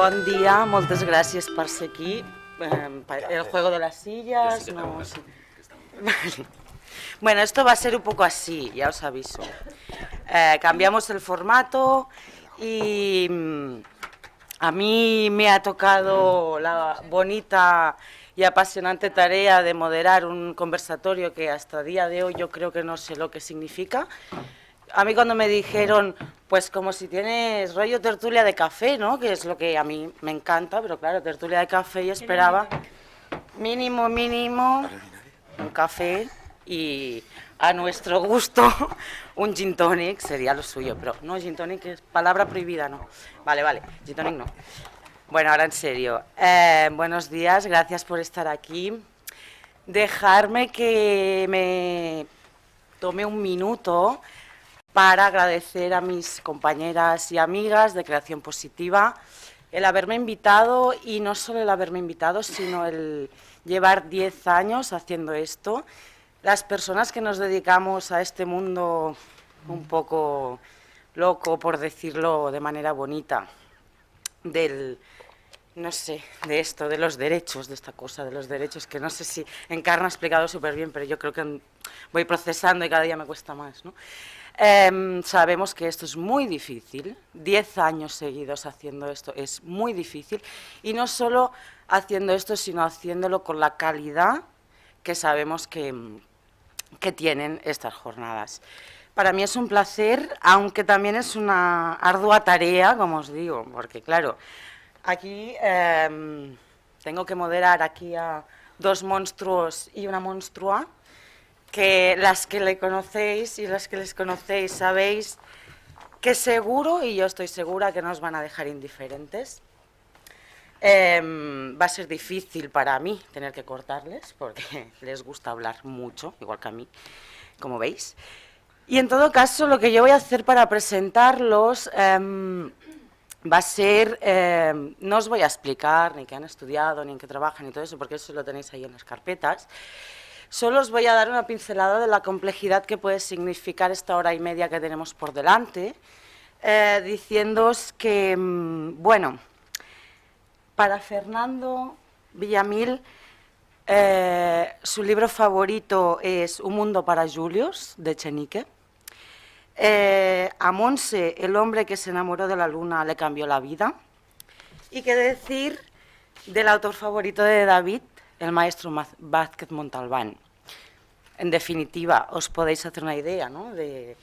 Bon dia, moltes gràcies per ser aquí. El juego de las sillas, no sé. Vale. Bueno, esto va a ser un poco así, ya os aviso. Cambiamos el formato y a mí me ha tocado la bonita y apasionante tarea de moderar un conversatorio que hasta el día de hoy yo creo que no sé lo que significa. A mí cuando me dijeron, pues como si tienes rollo tertulia de café, ¿no? Que es lo que a mí me encanta, pero claro, tertulia de café yo esperaba mínimo, un café y a nuestro gusto un gin tonic sería lo suyo, pero no, gin tonic es palabra prohibida, ¿no? Vale, gin tonic no. Bueno, ahora en serio, buenos días, gracias por estar aquí. Dejarme que me tome un minuto para agradecer a mis compañeras y amigas de Creación Positiva el haberme invitado, y no solo el haberme invitado, sino el llevar 10 años haciendo esto. Las personas que nos dedicamos a este mundo un poco loco, por decirlo de manera bonita, no sé, de esto, de los derechos, de esta cosa, de los derechos, que no sé si Encarna ha explicado súper bien, pero yo creo que voy procesando y cada día me cuesta más, ¿no? Sabemos que esto es muy difícil, 10 años seguidos haciendo esto es muy difícil, y no solo haciendo esto, sino haciéndolo con la calidad que sabemos que tienen estas jornadas. Para mí es un placer, aunque también es una ardua tarea, como os digo, porque claro, aquí tengo que moderar aquí a dos monstruos y una monstrua, que las que le conocéis y las que les conocéis sabéis que seguro, y yo estoy segura, que no os van a dejar indiferentes. Va a ser difícil para mí tener que cortarles, porque les gusta hablar mucho, igual que a mí, como veis. Y en todo caso, lo que yo voy a hacer para presentarlos va a ser, no os voy a explicar ni qué han estudiado, ni en qué trabajan, ni todo eso, porque eso lo tenéis ahí en las carpetas. Solo os voy a dar una pincelada de la complejidad que puede significar esta hora y media que tenemos por delante, diciéndoos que, bueno, para Fernando Villamil, su libro favorito es Un mundo para Julius, de Echenique. A Monse, El hombre que se enamoró de la luna le cambió la vida. Y qué decir del autor favorito de David, el maestro Vázquez Montalbán. En definitiva, os podéis hacer una idea, ¿no?, de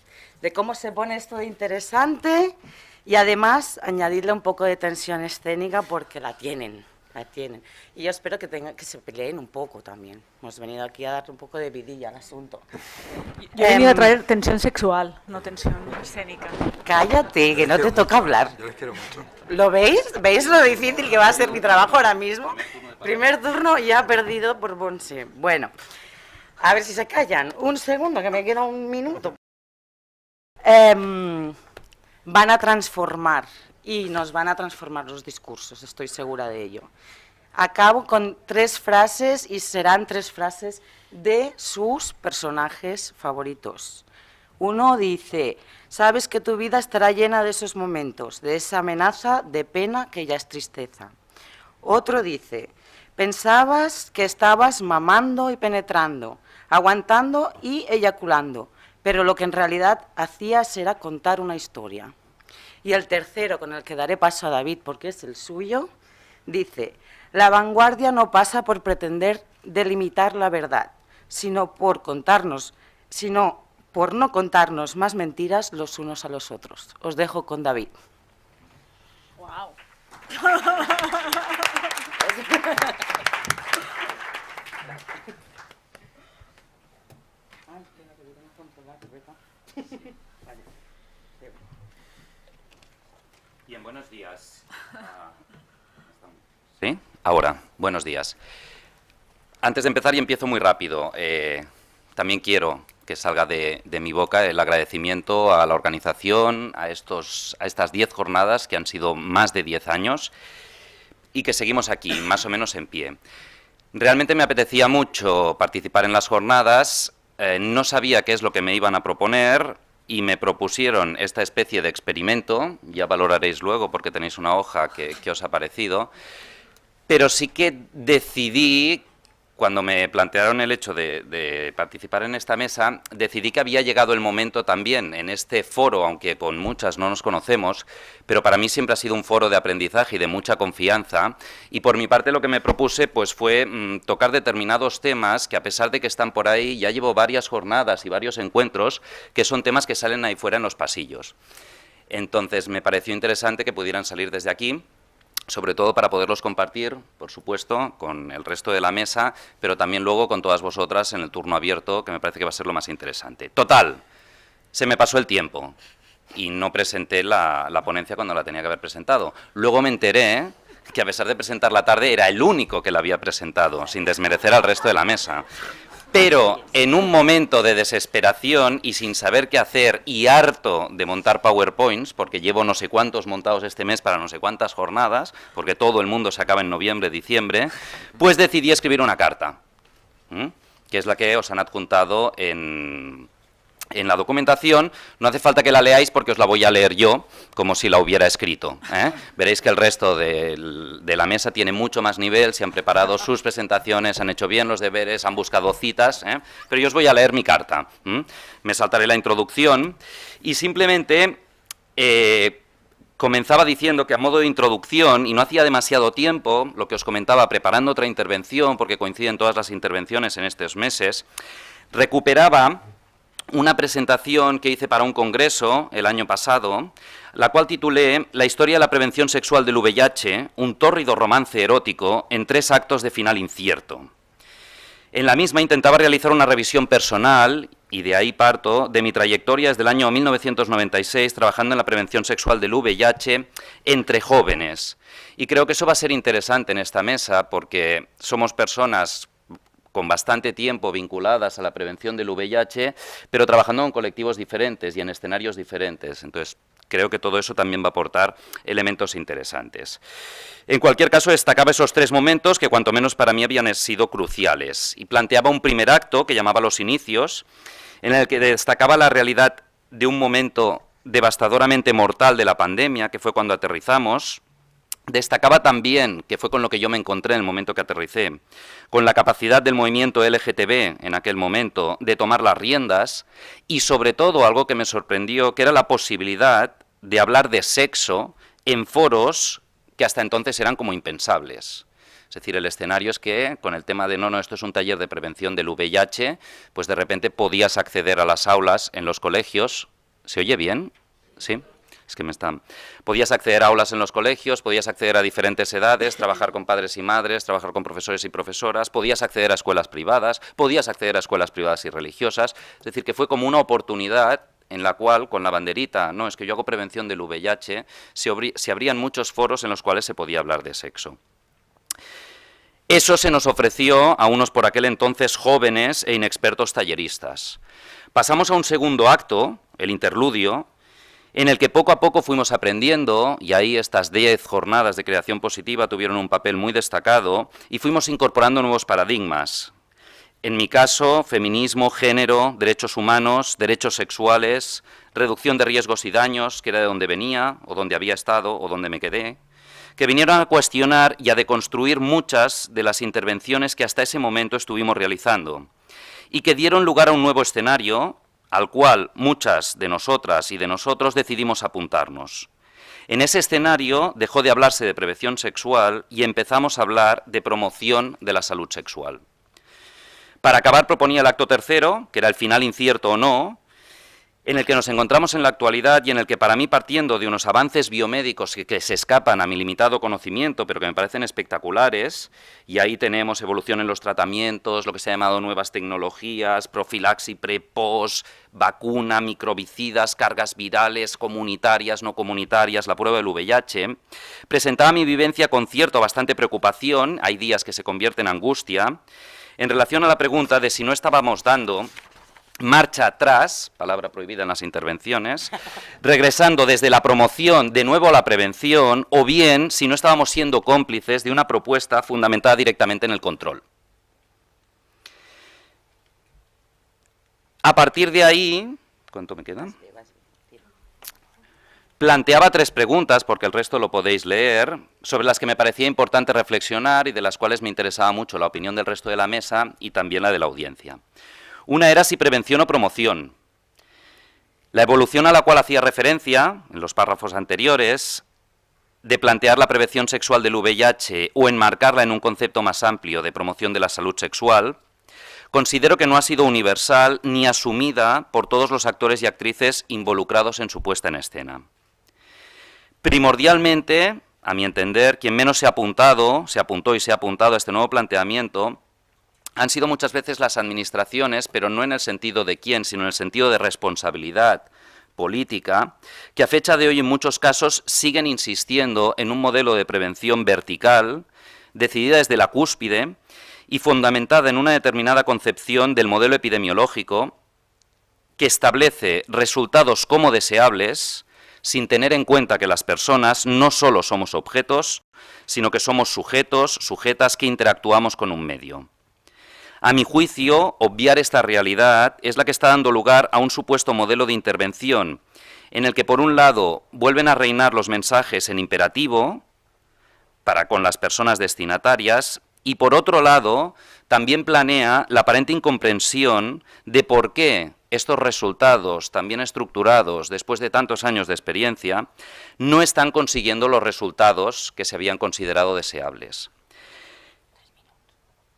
cómo se pone esto de interesante, y además añadirle un poco de tensión escénica, porque la tienen. Y yo espero que se peleen un poco también. Hemos venido aquí a darle un poco de vidilla al asunto. Yo he venido a traer tensión sexual, no tensión escénica. Cállate, que no te toca hablar. Yo les quiero mucho. ¿Lo veis? ¿Veis lo difícil que va a ser mi trabajo ahora mismo? Primer turno ya perdido por Monse. Bueno, a ver si se callan. Un segundo, que me queda un minuto. Van a transformar, y nos van a transformar los discursos, estoy segura de ello. Acabo con 3 frases, y serán 3 frases de sus personajes favoritos. Uno dice: sabes que tu vida estará llena de esos momentos, de esa amenaza de pena que ya es tristeza. Otro dice: pensabas que estabas mamando y penetrando, aguantando y eyaculando, pero lo que en realidad hacías era contar una historia. Y el tercero, con el que daré paso a David porque es el suyo, dice: la vanguardia no pasa por pretender delimitar la verdad, sino por no contarnos más mentiras los unos a los otros. Os dejo con David. ¡Wow! Bien, buenos días. ¿Sí? Ahora, buenos días. Antes de empezar, y empiezo muy rápido, también quiero que salga de mi boca el agradecimiento a la organización, a estas 10 jornadas, que han sido más de 10 años, y que seguimos aquí, más o menos en pie. Realmente me apetecía mucho participar en las jornadas, no sabía qué es lo que me iban a proponer, y me propusieron esta especie de experimento, ya valoraréis luego porque tenéis una hoja que os ha parecido, pero sí que decidí, cuando me plantearon el hecho de participar en esta mesa, decidí que había llegado el momento también en este foro, aunque con muchas no nos conocemos, pero para mí siempre ha sido un foro de aprendizaje y de mucha confianza, y por mi parte lo que me propuse pues fue tocar determinados temas que, a pesar de que están por ahí, ya llevo varias jornadas y varios encuentros, que son temas que salen ahí fuera en los pasillos. Entonces me pareció interesante que pudieran salir desde aquí, sobre todo para poderlos compartir, por supuesto, con el resto de la mesa, pero también luego con todas vosotras en el turno abierto, que me parece que va a ser lo más interesante. Total, se me pasó el tiempo y no presenté la ponencia cuando la tenía que haber presentado. Luego me enteré que, a pesar de presentarla tarde, era el único que la había presentado, sin desmerecer al resto de la mesa. Pero en un momento de desesperación y sin saber qué hacer y harto de montar PowerPoints, porque llevo no sé cuántos montados este mes para no sé cuántas jornadas, porque todo el mundo se acaba en noviembre, diciembre, pues decidí escribir una carta, que es la que os han adjuntado en la documentación. No hace falta que la leáis porque os la voy a leer yo, como si la hubiera escrito, ¿eh? Veréis que el resto de la mesa tiene mucho más nivel, se han preparado sus presentaciones, han hecho bien los deberes, han buscado citas, ¿eh? Pero yo os voy a leer mi carta. Me saltaré la introducción y simplemente comenzaba diciendo que, a modo de introducción, y no hacía demasiado tiempo, lo que os comentaba, preparando otra intervención, porque coinciden todas las intervenciones en estos meses, recuperaba una presentación que hice para un congreso el año pasado, la cual titulé La historia de la prevención sexual del VIH, un tórrido romance erótico en 3 actos de final incierto. En la misma intentaba realizar una revisión personal, y de ahí parto, de mi trayectoria desde el año 1996 trabajando en la prevención sexual del VIH entre jóvenes. Y creo que eso va a ser interesante en esta mesa porque somos personas con bastante tiempo vinculadas a la prevención del VIH, pero trabajando en colectivos diferentes y en escenarios diferentes. Entonces, creo que todo eso también va a aportar elementos interesantes. En cualquier caso, destacaba esos 3 momentos que, cuanto menos para mí, habían sido cruciales. Y planteaba un primer acto, que llamaba Los Inicios, en el que destacaba la realidad de un momento devastadoramente mortal de la pandemia, que fue cuando aterrizamos. Destacaba también, que fue con lo que yo me encontré en el momento que aterricé, con la capacidad del movimiento LGTB en aquel momento de tomar las riendas y, sobre todo, algo que me sorprendió, que era la posibilidad de hablar de sexo en foros que hasta entonces eran como impensables. Es decir, el escenario es que, con el tema de no, esto es un taller de prevención del VIH, pues de repente podías acceder a las aulas en los colegios. ¿Se oye bien? ¿Sí? Es que podías acceder a aulas en los colegios, podías acceder a diferentes edades, trabajar con padres y madres, trabajar con profesores y profesoras, podías acceder a escuelas privadas, podías acceder a escuelas privadas y religiosas. Es decir, que fue como una oportunidad en la cual, con la banderita, no, es que yo hago prevención del VIH, se abrían muchos foros en los cuales se podía hablar de sexo. Eso se nos ofreció a unos por aquel entonces jóvenes e inexpertos talleristas. Pasamos a un segundo acto, el interludio, en el que poco a poco fuimos aprendiendo, y ahí estas 10 jornadas de creación positiva tuvieron un papel muy destacado, y fuimos incorporando nuevos paradigmas. En mi caso, feminismo, género, derechos humanos, derechos sexuales, reducción de riesgos y daños, que era de donde venía, o donde había estado, o donde me quedé, que vinieron a cuestionar y a deconstruir muchas de las intervenciones que hasta ese momento estuvimos realizando, y que dieron lugar a un nuevo escenario, al cual muchas de nosotras y de nosotros decidimos apuntarnos. En ese escenario dejó de hablarse de prevención sexual y empezamos a hablar de promoción de la salud sexual. Para acabar, proponía el acto tercero, que era el final incierto o no, en el que nos encontramos en la actualidad y en el que, para mí, partiendo de unos avances biomédicos que se escapan a mi limitado conocimiento, pero que me parecen espectaculares, y ahí tenemos evolución en los tratamientos, lo que se ha llamado nuevas tecnologías, profilaxis pre-post, vacuna, microbicidas, cargas virales, comunitarias, no comunitarias, la prueba del VIH, presentaba mi vivencia con cierta o bastante preocupación, hay días que se convierte en angustia, en relación a la pregunta de si no estábamos dando marcha atrás, palabra prohibida en las intervenciones, regresando desde la promoción de nuevo a la prevención, o bien si no estábamos siendo cómplices de una propuesta fundamentada directamente en el control. A partir de ahí, ¿Cuánto me queda? Planteaba 3 preguntas, porque el resto lo podéis leer, sobre las que me parecía importante reflexionar y de las cuales me interesaba mucho la opinión del resto de la mesa y también la de la audiencia. Una era si prevención o promoción. La evolución a la cual hacía referencia, en los párrafos anteriores, de plantear la prevención sexual del VIH o enmarcarla en un concepto más amplio de promoción de la salud sexual, considero que no ha sido universal ni asumida por todos los actores y actrices involucrados en su puesta en escena. Primordialmente, a mi entender, quien menos se apuntó y se ha apuntado a este nuevo planteamiento han sido muchas veces las administraciones, pero no en el sentido de quién, sino en el sentido de responsabilidad política, que a fecha de hoy en muchos casos siguen insistiendo en un modelo de prevención vertical, decidida desde la cúspide y fundamentada en una determinada concepción del modelo epidemiológico que establece resultados como deseables, sin tener en cuenta que las personas no solo somos objetos, sino que somos sujetos, sujetas que interactuamos con un medio. A mi juicio, obviar esta realidad es la que está dando lugar a un supuesto modelo de intervención, en el que por un lado vuelven a reinar los mensajes en imperativo, para con las personas destinatarias, y por otro lado también planea la aparente incomprensión de por qué estos resultados, también estructurados después de tantos años de experiencia, no están consiguiendo los resultados que se habían considerado deseables.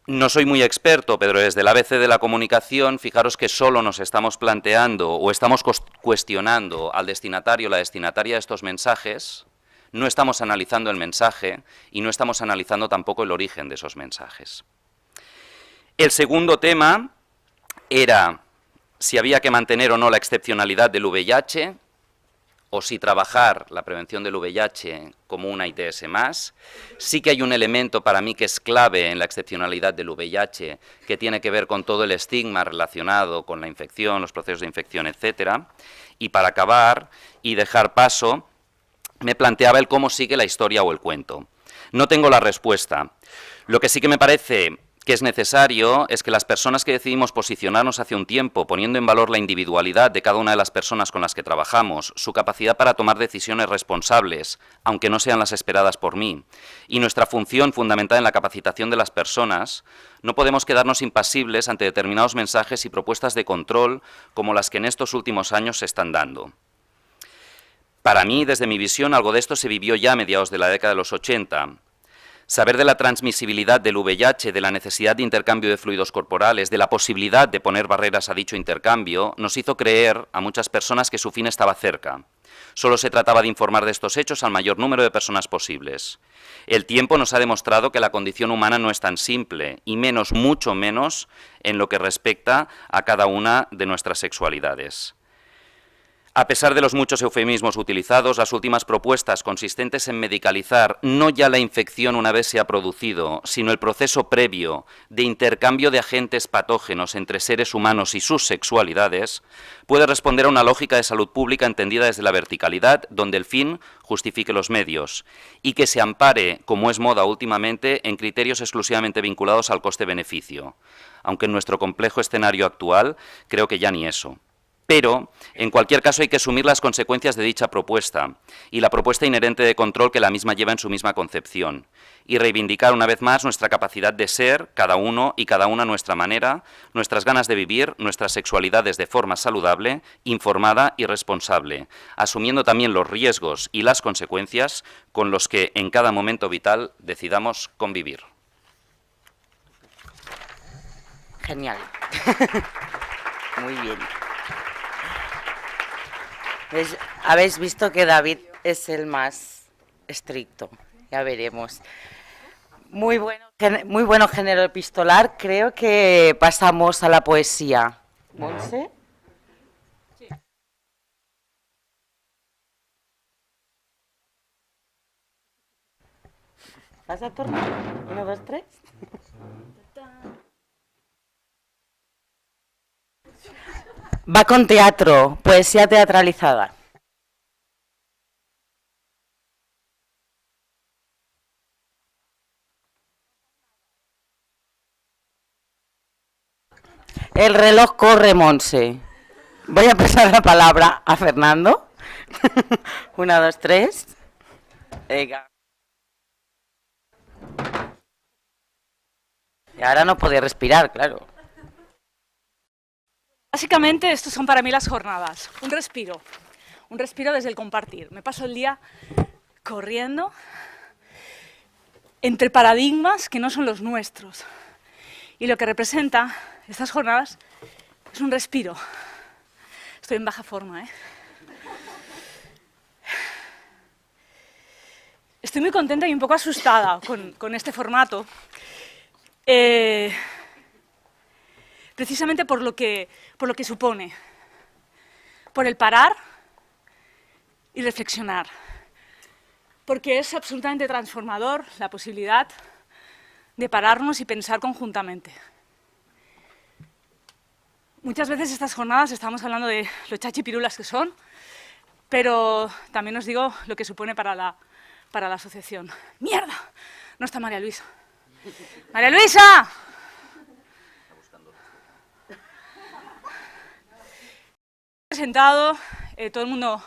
No soy muy experto, pero desde el ABC de la comunicación, fijaros que solo nos estamos planteando o estamos cuestionando al destinatario o la destinataria de estos mensajes, no estamos analizando el mensaje y no estamos analizando tampoco el origen de esos mensajes. El segundo tema era si había que mantener o no la excepcionalidad del VIH, o si trabajar la prevención del VIH como una ITS más. Sí que hay un elemento para mí que es clave en la excepcionalidad del VIH, que tiene que ver con todo el estigma relacionado con la infección, los procesos de infección, etcétera. Y para acabar y dejar paso, me planteaba el cómo sigue la historia o el cuento. No tengo la respuesta. Lo que sí que me parece que es necesario es que las personas que decidimos posicionarnos hace un tiempo, poniendo en valor la individualidad de cada una de las personas con las que trabajamos, su capacidad para tomar decisiones responsables, aunque no sean las esperadas por mí, y nuestra función fundamental en la capacitación de las personas, no podemos quedarnos impasibles ante determinados mensajes y propuestas de control como las que en estos últimos años se están dando. Para mí, desde mi visión, algo de esto se vivió ya a mediados de la década de los 80. Saber de la transmisibilidad del VIH, de la necesidad de intercambio de fluidos corporales, de la posibilidad de poner barreras a dicho intercambio, nos hizo creer a muchas personas que su fin estaba cerca. Solo se trataba de informar de estos hechos al mayor número de personas posibles. El tiempo nos ha demostrado que la condición humana no es tan simple, y menos, mucho menos, en lo que respecta a cada una de nuestras sexualidades. A pesar de los muchos eufemismos utilizados, las últimas propuestas consistentes en medicalizar no ya la infección una vez se ha producido, sino el proceso previo de intercambio de agentes patógenos entre seres humanos y sus sexualidades, puede responder a una lógica de salud pública entendida desde la verticalidad, donde el fin justifique los medios, y que se ampare, como es moda últimamente, en criterios exclusivamente vinculados al coste-beneficio, aunque en nuestro complejo escenario actual creo que ya ni eso. Pero, en cualquier caso, hay que asumir las consecuencias de dicha propuesta y la propuesta inherente de control que la misma lleva en su misma concepción, y reivindicar una vez más nuestra capacidad de ser, cada uno y cada una a nuestra manera, nuestras ganas de vivir, nuestras sexualidades de forma saludable, informada y responsable, asumiendo también los riesgos y las consecuencias con los que en cada momento vital decidamos convivir. Genial. Muy bien. Habéis visto que David es el más estricto, ya veremos. Muy bueno género epistolar, creo que pasamos a la poesía. ¿Montse? Sí. ¿Vas a tornar? 1, 2, 3. Va con teatro, poesía teatralizada. El reloj corre, Monse. Voy a pasar la palabra a Fernando. 1, 2, 3. Venga. Y ahora no podía respirar, claro. Básicamente, estos son para mí las jornadas. Un respiro desde el compartir. Me paso el día corriendo entre paradigmas que no son los nuestros. Y lo que representa estas jornadas es un respiro. Estoy en baja forma, ¿eh? Estoy muy contenta y un poco asustada con este formato. Precisamente por lo que supone. Por el parar y reflexionar. Porque es absolutamente transformador la posibilidad de pararnos y pensar conjuntamente. Muchas veces estas jornadas estamos hablando de lo chachipirulas que son, pero también os digo lo que supone para la asociación. ¡Mierda! No está María Luisa. ¡María Luisa! Presentado, todo el mundo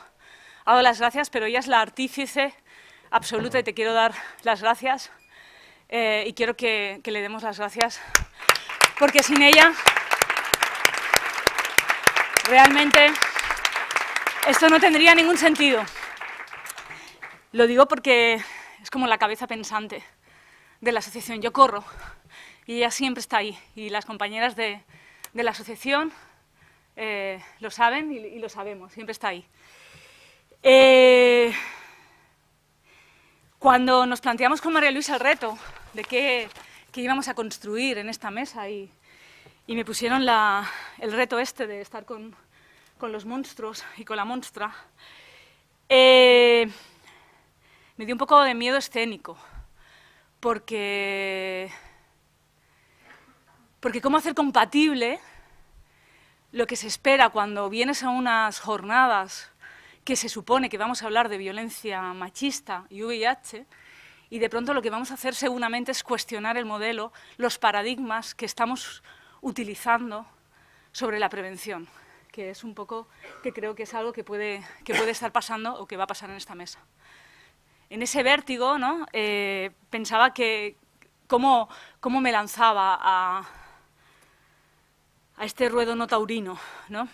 ha dado las gracias, pero ella es la artífice absoluta y te quiero dar las gracias y quiero que le demos las gracias porque sin ella realmente esto no tendría ningún sentido. Lo digo porque es como la cabeza pensante de la asociación. Yo corro y ella siempre está ahí y las compañeras de la asociación lo saben y lo sabemos, siempre está ahí. Cuando nos planteamos con María Luisa el reto de qué íbamos a construir en esta mesa y me pusieron el reto este de estar con los monstruos y con la monstra, me dio un poco de miedo escénico, porque cómo hacer compatible lo que se espera cuando vienes a unas jornadas que se supone que vamos a hablar de violencia machista y VIH, y de pronto lo que vamos a hacer seguramente es cuestionar el modelo, los paradigmas que estamos utilizando sobre la prevención, que es un poco, que creo que es algo que puede estar pasando o que va a pasar en esta mesa. En ese vértigo, ¿no? Pensaba que cómo me lanzaba a este ruedo no taurino, ¿no?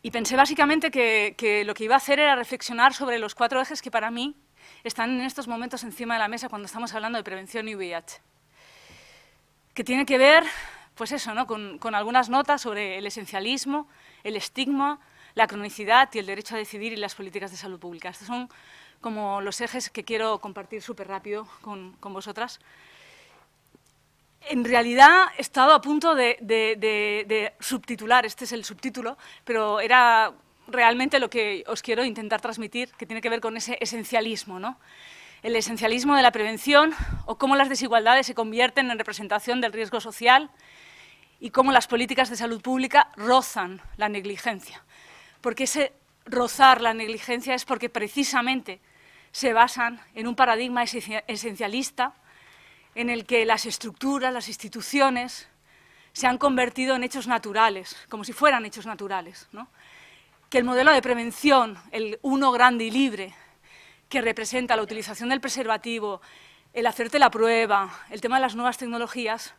Y pensé básicamente que lo que iba a hacer era reflexionar sobre los 4 ejes que para mí están en estos momentos encima de la mesa cuando estamos hablando de prevención y VIH. Que tiene que ver, pues eso, ¿no? con algunas notas sobre el esencialismo, el estigma, la cronicidad y el derecho a decidir y las políticas de salud pública. Estos son como los ejes que quiero compartir súper rápido con vosotras. En realidad he estado a punto de subtitular, este es el subtítulo, pero era realmente lo que os quiero intentar transmitir, que tiene que ver con ese esencialismo, ¿no? El esencialismo de la prevención o cómo las desigualdades se convierten en representación del riesgo social y cómo las políticas de salud pública rozan la negligencia. Porque ese rozar la negligencia es porque precisamente se basan en un paradigma esencialista en el que las estructuras, las instituciones, se han convertido en hechos naturales, como si fueran hechos naturales, ¿no? Que el modelo de prevención, el uno grande y libre, que representa la utilización del preservativo, el hacerte la prueba, el tema de las nuevas tecnologías,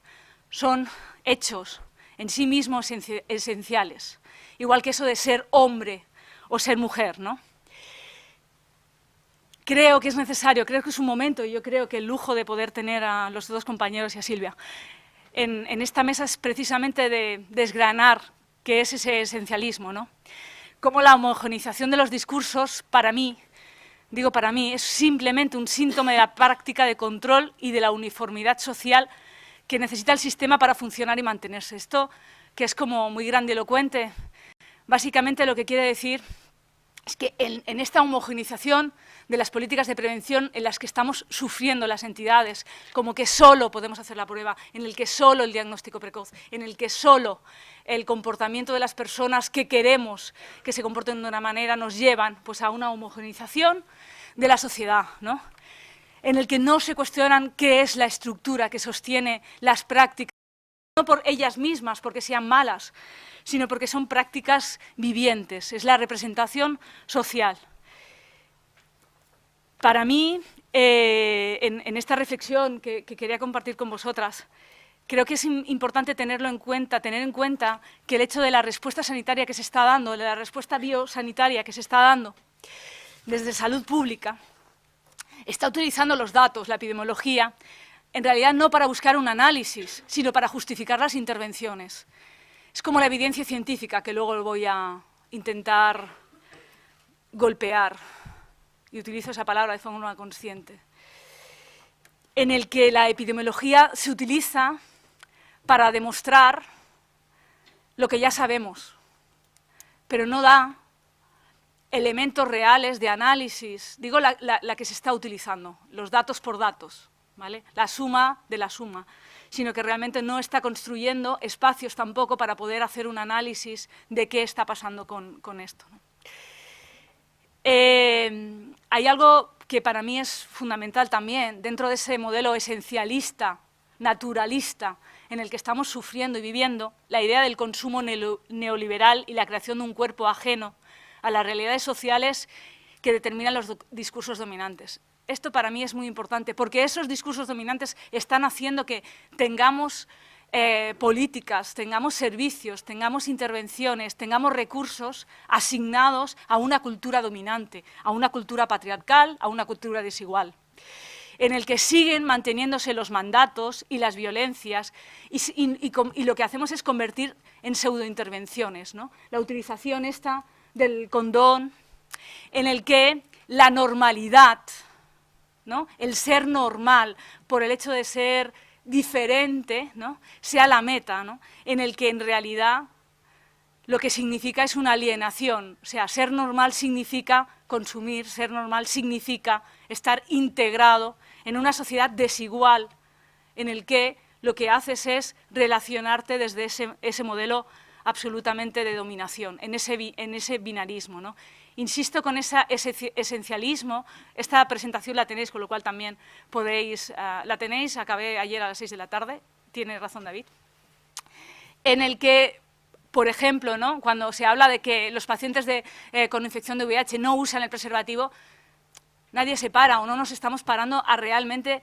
son hechos en sí mismos esenciales, igual que eso de ser hombre o ser mujer, ¿no? Creo que es necesario, creo que es un momento, y yo creo que el lujo de poder tener a los 2 compañeros y a Silvia en esta mesa es precisamente de desgranar qué es ese esencialismo, ¿no? Cómo la homogeneización de los discursos, para mí, digo para mí, es simplemente un síntoma de la práctica de control y de la uniformidad social que necesita el sistema para funcionar y mantenerse. Esto, que es como muy grandilocuente, básicamente lo que quiere decir es que en esta homogeneización de las políticas de prevención en las que estamos sufriendo las entidades, como que solo podemos hacer la prueba, en el que solo el diagnóstico precoz, en el que solo el comportamiento de las personas que queremos que se comporten de una manera nos llevan pues, a una homogeneización de la sociedad, ¿no? En el que no se cuestionan qué es la estructura que sostiene las prácticas no por ellas mismas, porque sean malas, sino porque son prácticas vivientes, es la representación social. Para mí, en esta reflexión que quería compartir con vosotras, creo que es importante tener en cuenta que el hecho de la respuesta sanitaria que se está dando, de la respuesta biosanitaria que se está dando desde salud pública, está utilizando los datos, la epidemiología, en realidad no para buscar un análisis, sino para justificar las intervenciones. Es como la evidencia científica, que luego voy a intentar golpear, y utilizo esa palabra de forma consciente, en el que la epidemiología se utiliza para demostrar lo que ya sabemos, pero no da elementos reales de análisis, digo la que se está utilizando, los datos por datos, ¿vale? La suma de la suma, sino que realmente no está construyendo espacios tampoco para poder hacer un análisis de qué está pasando con esto, ¿no? Hay algo que para mí es fundamental también, dentro de ese modelo esencialista, naturalista, en el que estamos sufriendo y viviendo, la idea del consumo neoliberal y la creación de un cuerpo ajeno a las realidades sociales que determinan los discursos dominantes. Esto para mí es muy importante, porque esos discursos dominantes están haciendo que tengamos políticas, tengamos servicios, tengamos intervenciones, tengamos recursos asignados a una cultura dominante, a una cultura patriarcal, a una cultura desigual, en el que siguen manteniéndose los mandatos y las violencias y lo que hacemos es convertir en pseudointervenciones, ¿no? La utilización esta del condón, en el que la normalidad, ¿no? El ser normal por el hecho de ser diferente, ¿no? Sea la meta, ¿no? En el que en realidad lo que significa es una alienación, o sea, ser normal significa consumir, ser normal significa estar integrado en una sociedad desigual, en el que lo que haces es relacionarte desde ese modelo absolutamente de dominación, en ese binarismo, ¿no? Insisto con ese esencialismo, esta presentación la tenéis, con lo cual también podéis, la tenéis, acabé ayer a las 6 de la tarde, tiene razón David, en el que, por ejemplo, ¿no? Cuando se habla de que los pacientes con infección de VIH no usan el preservativo, nadie se para o no nos estamos parando a realmente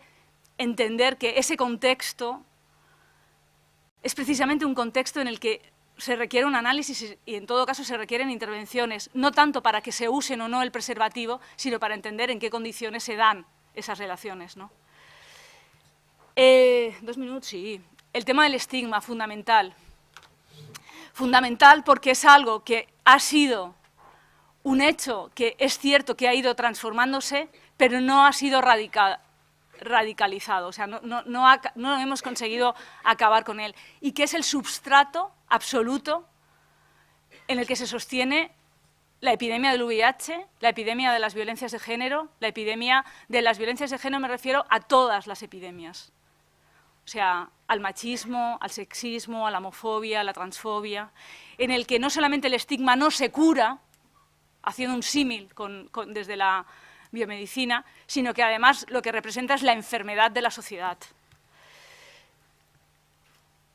entender que ese contexto es precisamente un contexto en el que se requiere un análisis y en todo caso se requieren intervenciones, no tanto para que se usen o no el preservativo, sino para entender en qué condiciones se dan esas relaciones, ¿no? 2 minutos, sí. El tema del estigma, fundamental. Fundamental porque es algo que ha sido un hecho que es cierto que ha ido transformándose, pero no ha sido radicalizado, o sea, no hemos conseguido acabar con él, y que es el substrato absoluto en el que se sostiene la epidemia del VIH, la epidemia de las violencias de género, la epidemia de las violencias de género me refiero a todas las epidemias, o sea, al machismo, al sexismo, a la homofobia, a la transfobia, en el que no solamente el estigma no se cura, haciendo un símil desde la biomedicina, sino que además lo que representa es la enfermedad de la sociedad.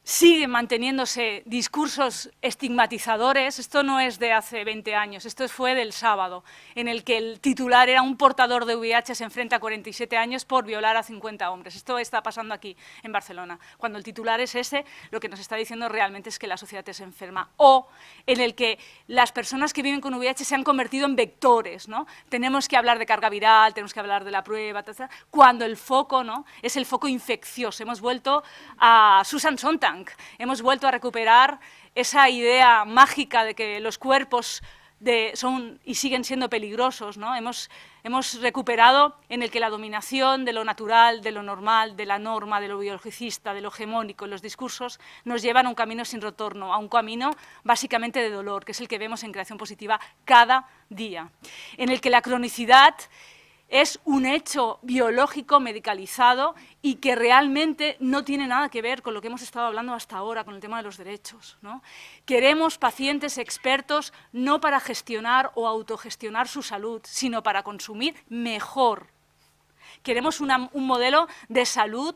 Siguen manteniéndose discursos estigmatizadores, esto no es de hace 20 años, esto fue del sábado, en el que el titular era un portador de VIH se enfrenta a 47 años por violar a 50 hombres. Esto está pasando aquí en Barcelona. Cuando el titular es ese, lo que nos está diciendo realmente es que la sociedad es enferma. O en el que las personas que viven con VIH se han convertido en vectores, ¿no? Tenemos que hablar de carga viral, tenemos que hablar de la prueba, etc., cuando el foco, ¿no?, es el foco infeccioso. Hemos vuelto a Susan Sontag, hemos vuelto a recuperar esa idea mágica de que los cuerpos son y siguen siendo peligrosos, ¿no? Hemos recuperado en el que la dominación de lo natural, de lo normal, de la norma, de lo biologicista, de lo hegemónico, los discursos nos llevan a un camino sin retorno, a un camino básicamente de dolor, que es el que vemos en Creación Positiva cada día, en el que la cronicidad es un hecho biológico medicalizado y que realmente no tiene nada que ver con lo que hemos estado hablando hasta ahora, con el tema de los derechos, ¿no? Queremos pacientes expertos no para gestionar o autogestionar su salud, sino para consumir mejor. Queremos un modelo de salud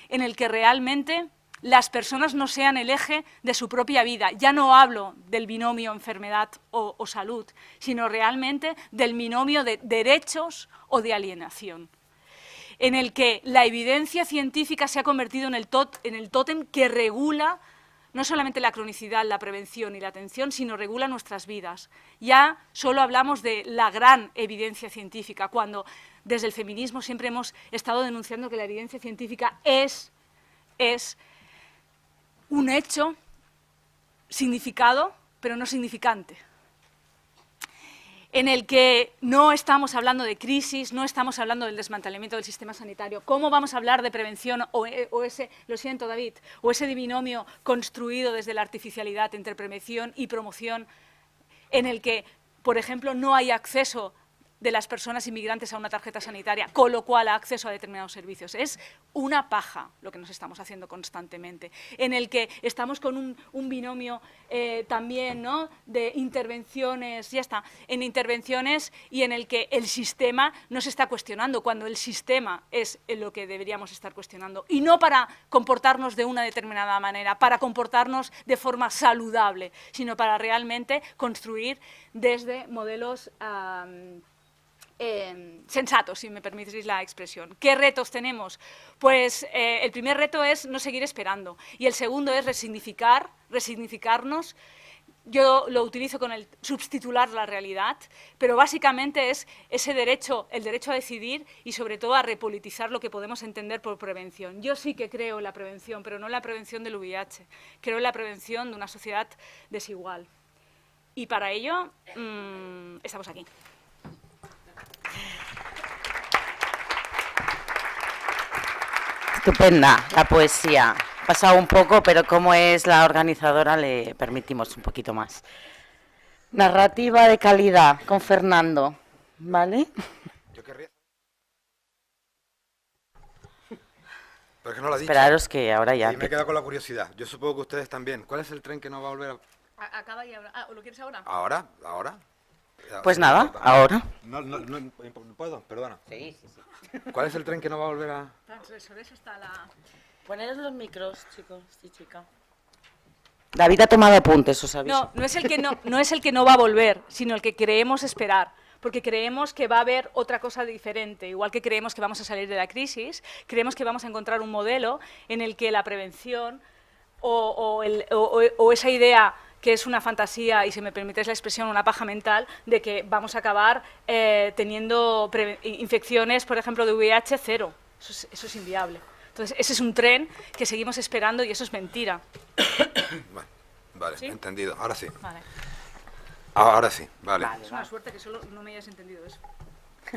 en el que realmente las personas no sean el eje de su propia vida. Ya no hablo del binomio enfermedad o salud, sino realmente del binomio de derechos o de alienación, en el que la evidencia científica se ha convertido en el tótem que regula no solamente la cronicidad, la prevención y la atención, sino regula nuestras vidas. Ya solo hablamos de la gran evidencia científica, cuando desde el feminismo siempre hemos estado denunciando que la evidencia científica es un hecho significado, pero no significante, en el que no estamos hablando de crisis, no estamos hablando del desmantelamiento del sistema sanitario. ¿Cómo vamos a hablar de prevención o ese, lo siento David, o ese binomio construido desde la artificialidad entre prevención y promoción, en el que, por ejemplo, no hay acceso de las personas inmigrantes a una tarjeta sanitaria, con lo cual a acceso a determinados servicios? Es una paja lo que nos estamos haciendo constantemente, en el que estamos con un binomio también, ¿no?, de intervenciones, ya está, en intervenciones y en el que el sistema no se está cuestionando, cuando el sistema es lo que deberíamos estar cuestionando, y no para comportarnos de una determinada manera, para comportarnos de forma saludable, sino para realmente construir desde modelos sensatos, si me permitís la expresión. ¿Qué retos tenemos? Pues el primer reto es no seguir esperando, y el segundo es resignificarnos. Yo lo utilizo con el subtitular la realidad, pero básicamente es ese derecho, el derecho a decidir y sobre todo a repolitizar lo que podemos entender por prevención. Yo sí que creo en la prevención, pero no en la prevención del VIH, creo en la prevención de una sociedad desigual. Y para ello estamos aquí. Estupenda la poesía. Ha pasado un poco, pero como es la organizadora le permitimos un poquito más. Narrativa de calidad con Fernando, ¿vale? Yo querría... Pero es que no lo ha dicho. Esperaros que ahora ya... Y me he quedado con la curiosidad. Yo supongo que ustedes también. ¿Cuál es el tren que no va a volver a...? Acaba y ahora. ¿O lo quieres ahora? ¿Ahora? Pues nada, ahora. No puedo, perdona. Sí. ¿Cuál es el tren que no va a volver a...? Sobre eso está la... Poneros los micros, chicos y chicas. David ha tomado apuntes, os aviso. No es el que no va a volver, sino el que creemos esperar, porque creemos que va a haber otra cosa diferente. Igual que creemos que vamos a salir de la crisis, creemos que vamos a encontrar un modelo en el que la prevención o esa idea que es una fantasía, y si me permites la expresión, una paja mental, de que vamos a acabar teniendo infecciones, por ejemplo, de VIH cero. Eso es inviable. Entonces, ese es un tren que seguimos esperando y eso es mentira. Vale, ¿Sí? entendido. Ahora sí. Vale. Ahora sí, vale. Es una suerte que solo no me hayas entendido eso.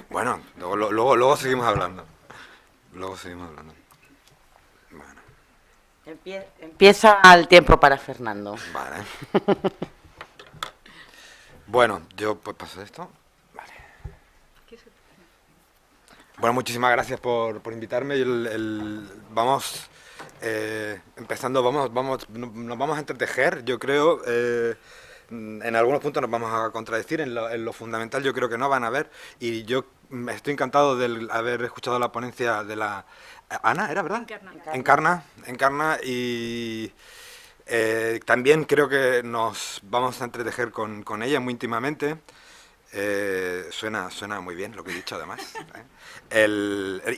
Bueno, luego seguimos hablando. Bueno. Empieza el tiempo para Fernando. Vale. Bueno, yo pues paso esto. Vale. Bueno, muchísimas gracias por invitarme. Vamos empezando, nos vamos a entretejer, yo creo. En algunos puntos nos vamos a contradecir, en lo fundamental yo creo que no van a ver. Y yo estoy encantado de haber escuchado la ponencia de la... Ana, ¿era verdad? Encarna, y también creo que nos vamos a entretejer con ella muy íntimamente. Suena muy bien lo que he dicho, además.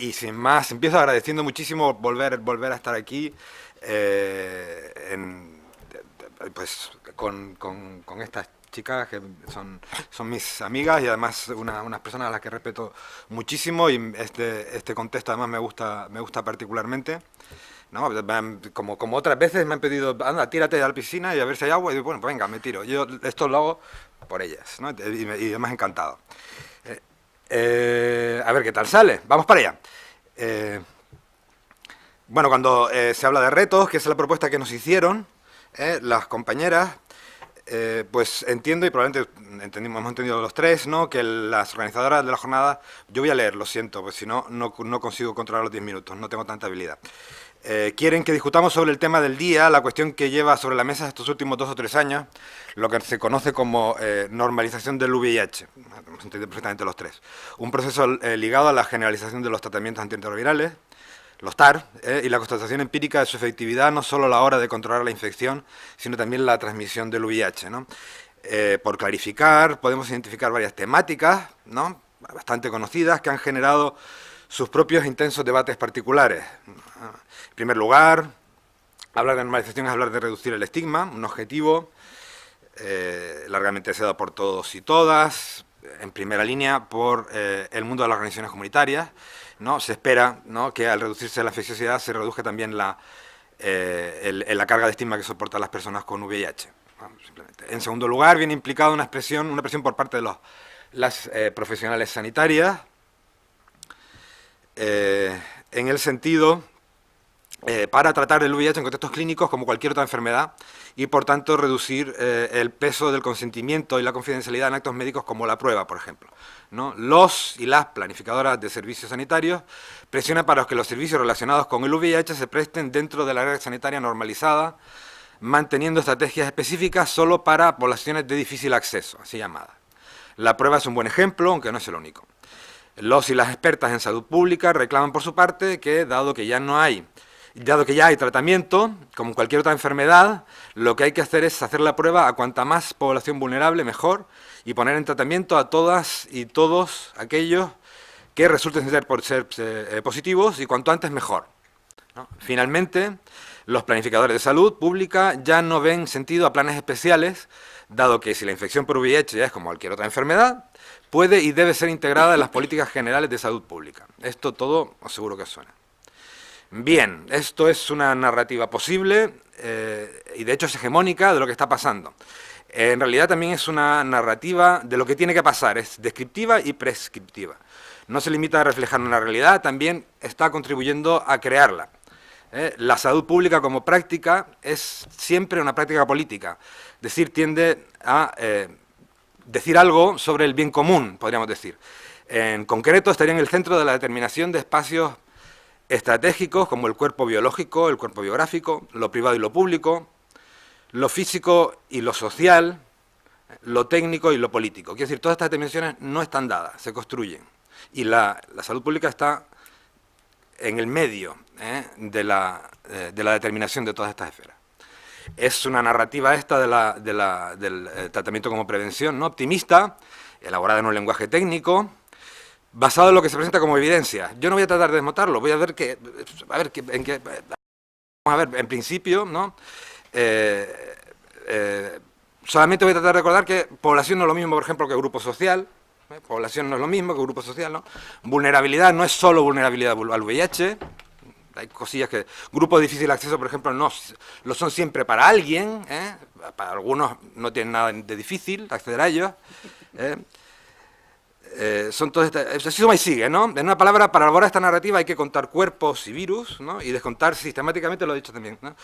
Y sin más, empiezo agradeciendo muchísimo volver a estar aquí, pues con estas chicas que son mis amigas y además unas personas a las que respeto muchísimo, y este contexto además me gusta particularmente. ¿No? Como otras veces me han pedido, anda, tírate a la piscina y a ver si hay agua, y digo, bueno, pues venga, me tiro. Yo esto lo hago por ellas, ¿no? Y además encantado. A ver qué tal sale, vamos para allá. Bueno, cuando se habla de retos, que es la propuesta que nos hicieron las compañeras, pues entiendo, y probablemente hemos entendido los tres, ¿no?, que las organizadoras de la jornada, yo voy a leer, lo siento, pues si no consigo controlar los 10 minutos, no tengo tanta habilidad. Quieren que discutamos sobre el tema del día, la cuestión que lleva sobre la mesa estos últimos 2 o 3 años, lo que se conoce como normalización del VIH, hemos entendido perfectamente los tres. Un proceso ligado a la generalización de los tratamientos antirretrovirales, los TAR, y la constatación empírica de su efectividad no solo a la hora de controlar la infección, sino también la transmisión del VIH, ¿no? Por clarificar, podemos identificar varias temáticas, ¿no?, bastante conocidas, que han generado sus propios intensos debates particulares. En primer lugar, hablar de normalización es hablar de reducir el estigma, un objetivo largamente deseado por todos y todas, en primera línea por el mundo de las organizaciones comunitarias, ¿no? Se espera, ¿no?, que al reducirse la infecciosidad se reduzca también la carga de estigma que soportan las personas con VIH. ¿No? Simplemente. En segundo lugar, viene implicada una presión por parte de las profesionales sanitarias, en el sentido para tratar el VIH en contextos clínicos como cualquier otra enfermedad y, por tanto, reducir el peso del consentimiento y la confidencialidad en actos médicos como la prueba, por ejemplo, ¿no? Los y las planificadoras de servicios sanitarios presionan para que los servicios relacionados con el VIH se presten dentro de la red sanitaria normalizada, manteniendo estrategias específicas solo para poblaciones de difícil acceso, así llamadas. La prueba es un buen ejemplo, aunque no es el único. Los y las expertas en salud pública reclaman por su parte que, dado que ya hay tratamiento, como cualquier otra enfermedad, lo que hay que hacer es hacer la prueba a cuanta más población vulnerable mejor y poner en tratamiento a todas y todos aquellos que resulten ser positivos y cuanto antes mejor, ¿no? Finalmente, los planificadores de salud pública ya no ven sentido a planes especiales, dado que si la infección por VIH ya es como cualquier otra enfermedad, puede y debe ser integrada en las políticas generales de salud pública. Esto todo os seguro que os suena. Bien, esto es una narrativa posible y de hecho es hegemónica de lo que está pasando. En realidad también es una narrativa de lo que tiene que pasar, es descriptiva y prescriptiva. No se limita a reflejar una realidad, también está contribuyendo a crearla. La salud pública como práctica es siempre una práctica política, es decir, tiende a decir algo sobre el bien común, podríamos decir. En concreto, estaría en el centro de la determinación de espacios estratégicos como el cuerpo biológico, el cuerpo biográfico, lo privado y lo público, lo físico y lo social, lo técnico y lo político. Quiero decir, todas estas dimensiones no están dadas, se construyen. Y la salud pública está en el medio de la determinación de todas estas esferas. Es una narrativa esta del tratamiento como prevención, ¿no?, optimista, elaborada en un lenguaje técnico, basado en lo que se presenta como evidencia. Yo no voy a tratar de desmontarlo, voy a ver en principio, ¿no? Solamente voy a tratar de recordar que población no es lo mismo, por ejemplo, que grupo social. Población no es lo mismo que grupo social, ¿no? Vulnerabilidad no es solo vulnerabilidad al VIH. Hay cosillas que... Grupos de difícil acceso, por ejemplo, no lo son siempre para alguien, para algunos no tienen nada de difícil acceder a ellos. Son todas estas... Así suma y sigue, ¿no? En una palabra, para elaborar esta narrativa hay que contar cuerpos y virus, ¿no?, y descontar sistemáticamente, lo he dicho también, ¿no?,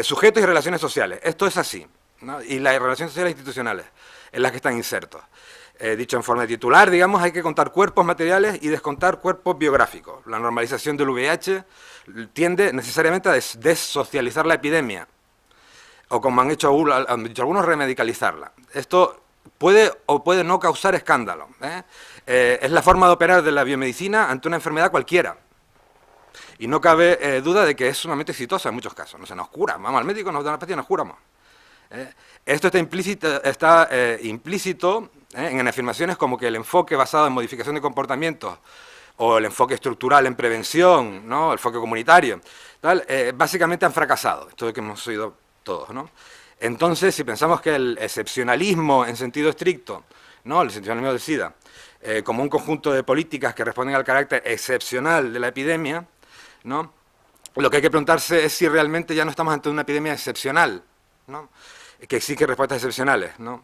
sujetos y relaciones sociales. Esto es así, ¿no?, y las relaciones sociales institucionales en las que están insertos. Dicho en forma de titular, digamos, hay que contar cuerpos materiales y descontar cuerpos biográficos. La normalización del VIH tiende necesariamente a desocializar la epidemia, o como han dicho algunos, remedicalizarla. Esto puede o puede no causar escándalo. Es la forma de operar de la biomedicina ante una enfermedad cualquiera. Y no cabe duda de que es sumamente exitosa en muchos casos. No se nos cura, vamos al médico, nos da una pastilla y nos curamos. Esto está implícito en afirmaciones como que el enfoque basado en modificación de comportamientos o el enfoque estructural en prevención, ¿no?, el enfoque comunitario, tal, básicamente han fracasado, esto es lo que hemos oído todos, ¿no? Entonces, si pensamos que el excepcionalismo en sentido estricto, ¿no?, el excepcionalismo del SIDA, como un conjunto de políticas que responden al carácter excepcional de la epidemia, ¿no?, lo que hay que preguntarse es si realmente ya no estamos ante una epidemia excepcional, ¿no?, que exige respuestas excepcionales, ¿no?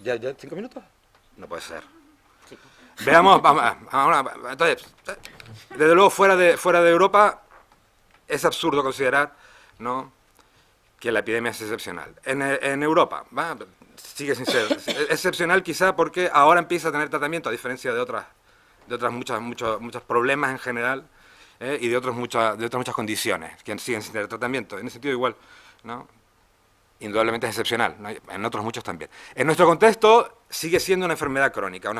¿Ya 5 minutos? No puede ser. Veamos, entonces, desde luego fuera de Europa es absurdo considerar, ¿no?, que la epidemia es excepcional. En Europa, sigue sin ser. Es excepcional quizá porque ahora empieza a tener tratamiento, a diferencia de otras muchos problemas en general, y de otras muchas condiciones que siguen sin tener tratamiento. En ese sentido igual, ¿no?, indudablemente es excepcional, ¿no?, en otros muchos también. En nuestro contexto sigue siendo una enfermedad crónica,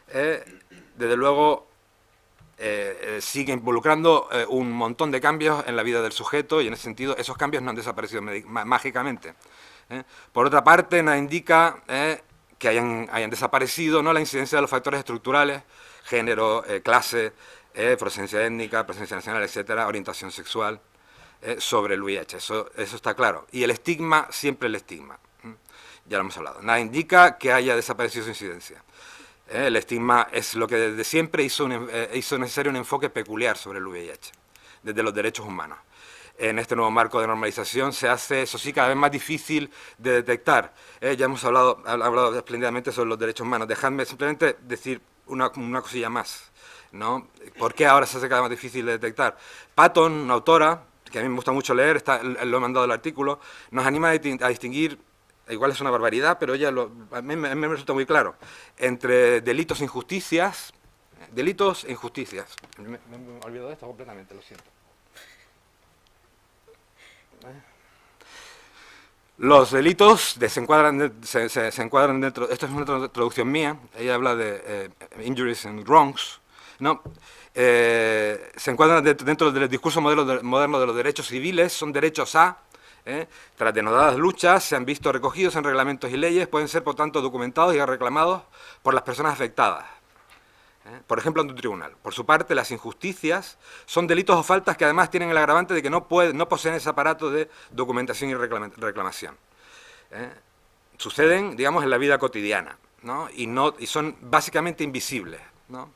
desde luego sigue involucrando un montón de cambios en la vida del sujeto y en ese sentido esos cambios no han desaparecido mágicamente. Por otra parte, nada indica que hayan desaparecido, ¿no?, la incidencia de los factores estructurales, género, clase, procedencia étnica, presencia nacional, etcétera, orientación sexual, sobre el VIH. Eso está claro. Y el estigma, siempre el estigma. Ya lo hemos hablado. Nada indica que haya desaparecido su incidencia. El estigma es lo que desde siempre hizo necesario un enfoque peculiar sobre el VIH, desde los derechos humanos. En este nuevo marco de normalización se hace, eso sí, cada vez más difícil de detectar. Ya hemos hablado espléndidamente sobre los derechos humanos. Dejadme simplemente decir una cosilla más, ¿no? ¿Por qué ahora se hace cada vez más difícil de detectar? Patton, una autora, que a mí me gusta mucho leer, lo he mandado el artículo, nos anima a distinguir, igual es una barbaridad, pero ella a mí me resulta muy claro, entre delitos e injusticias. Me he olvidado de esto completamente, lo siento. Los delitos se encuadran dentro, esto es una traducción mía, ella habla de injuries and wrongs, ¿no? Se encuadran dentro del discurso moderno de los derechos civiles, son derechos a, tras denodadas luchas, se han visto recogidos en reglamentos y leyes, pueden ser por tanto documentados y reclamados por las personas afectadas. Por ejemplo, ante un tribunal. Por su parte, las injusticias son delitos o faltas que además tienen el agravante de que no poseen ese aparato de documentación y reclamación. Suceden, digamos, en la vida cotidiana, ¿no? Y son básicamente invisibles, ¿no?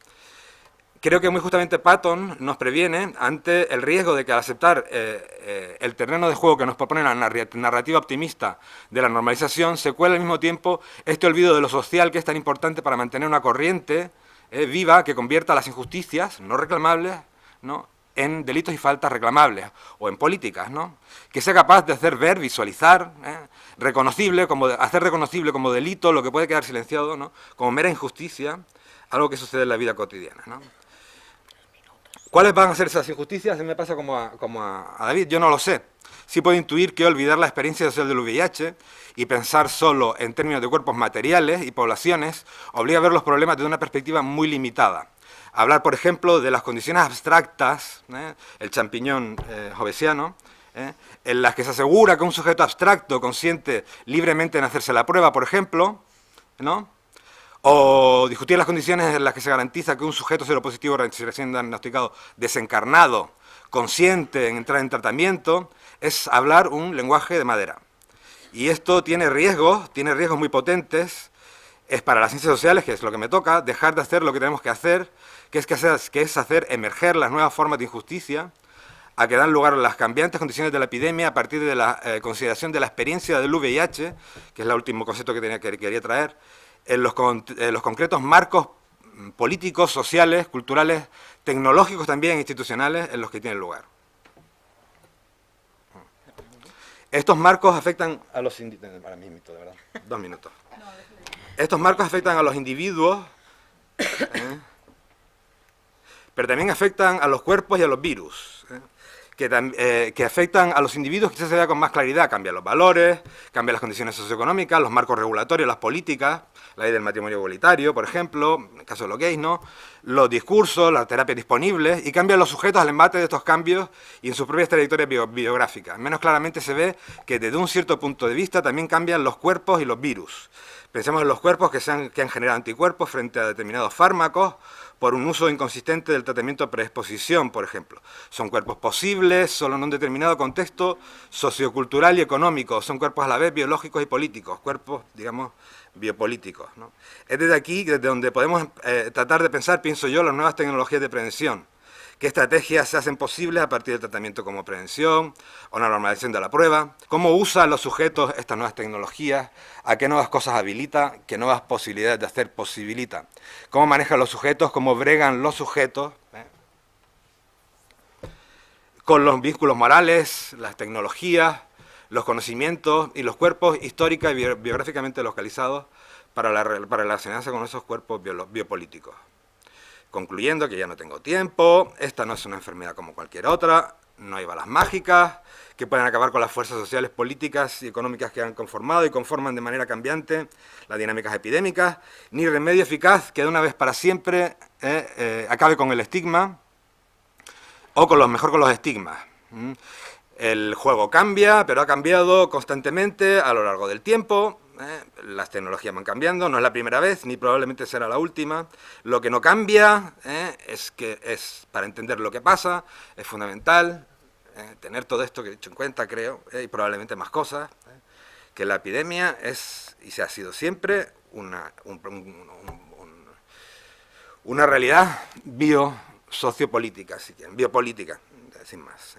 Creo que muy justamente Patton nos previene ante el riesgo de que al aceptar el terreno de juego que nos propone la narrativa optimista de la normalización, se cuela al mismo tiempo este olvido de lo social que es tan importante para mantener una corriente viva que convierta las injusticias no reclamables, ¿no?, en delitos y faltas reclamables, o en políticas, ¿no?, que sea capaz de hacer ver, visualizar, hacer reconocible como delito lo que puede quedar silenciado, ¿no?, como mera injusticia, algo que sucede en la vida cotidiana, ¿no? ¿Cuáles van a ser esas injusticias? Me pasa como a David, yo no lo sé. Sí puedo intuir que olvidar la experiencia social del VIH y pensar solo en términos de cuerpos materiales y poblaciones obliga a ver los problemas desde una perspectiva muy limitada. Hablar, por ejemplo, de las condiciones abstractas, el champiñón jovesiano, en las que se asegura que un sujeto abstracto consiente libremente en hacerse la prueba, por ejemplo, ¿no?, o discutir las condiciones en las que se garantiza que un sujeto seropositivo recién diagnosticado, desencarnado, consciente en entrar en tratamiento, es hablar un lenguaje de madera. Y esto tiene riesgos muy potentes. Es para las ciencias sociales, que es lo que me toca, dejar de hacer lo que tenemos que hacer, que es hacer emerger las nuevas formas de injusticia, a que dan lugar a las cambiantes condiciones de la epidemia a partir de la consideración de la experiencia del VIH, que es el último concepto que quería traer, en los concretos marcos políticos, sociales, culturales, tecnológicos también, institucionales, en los que tienen lugar. Estos marcos afectan a los individuos. Ahora mismo, de verdad. 2 minutos. Estos marcos afectan a los individuos, pero también afectan a los cuerpos y a los virus. Que afectan a los individuos, quizás se vea con más claridad. Cambian los valores, cambian las condiciones socioeconómicas, los marcos regulatorios, las políticas, la ley del matrimonio igualitario, por ejemplo, en el caso de los gays, ¿no?, los discursos, las terapias disponibles, y cambian los sujetos al embate de estos cambios y en sus propias trayectorias biográficas. Menos claramente se ve que desde un cierto punto de vista también cambian los cuerpos y los virus. Pensemos en los cuerpos que han generado anticuerpos frente a determinados fármacos por un uso inconsistente del tratamiento de preexposición, por ejemplo. Son cuerpos posibles, solo en un determinado contexto sociocultural y económico. Son cuerpos a la vez biológicos y políticos, cuerpos, digamos, biopolíticos, ¿no? Es desde aquí, desde donde podemos tratar de pensar, pienso yo, las nuevas tecnologías de prevención. ¿Qué estrategias se hacen posibles a partir del tratamiento como prevención o la normalización de la prueba? ¿Cómo usan los sujetos estas nuevas tecnologías? ¿A qué nuevas cosas habilita? ¿Qué nuevas posibilidades de hacer posibilita? ¿Cómo manejan los sujetos? ¿Cómo bregan los sujetos con los vínculos morales, las tecnologías, los conocimientos y los cuerpos históricos y biográficamente localizados para relacionarse con esos cuerpos biopolíticos? Concluyendo, que ya no tengo tiempo, esta no es una enfermedad como cualquier otra, no hay balas mágicas que puedan acabar con las fuerzas sociales, políticas y económicas que han conformado y conforman de manera cambiante las dinámicas epidémicas, ni remedio eficaz que de una vez para siempre acabe con el estigma o mejor con los estigmas. El juego cambia, pero ha cambiado constantemente a lo largo del tiempo. Las tecnologías van cambiando, no es la primera vez, ni probablemente será la última. Lo que no cambia es que para entender lo que pasa, es fundamental tener todo esto que he dicho en cuenta, creo, y probablemente más cosas, que la epidemia es, y se ha sido siempre, una realidad biosociopolítica, si quieren, biopolítica, sin más.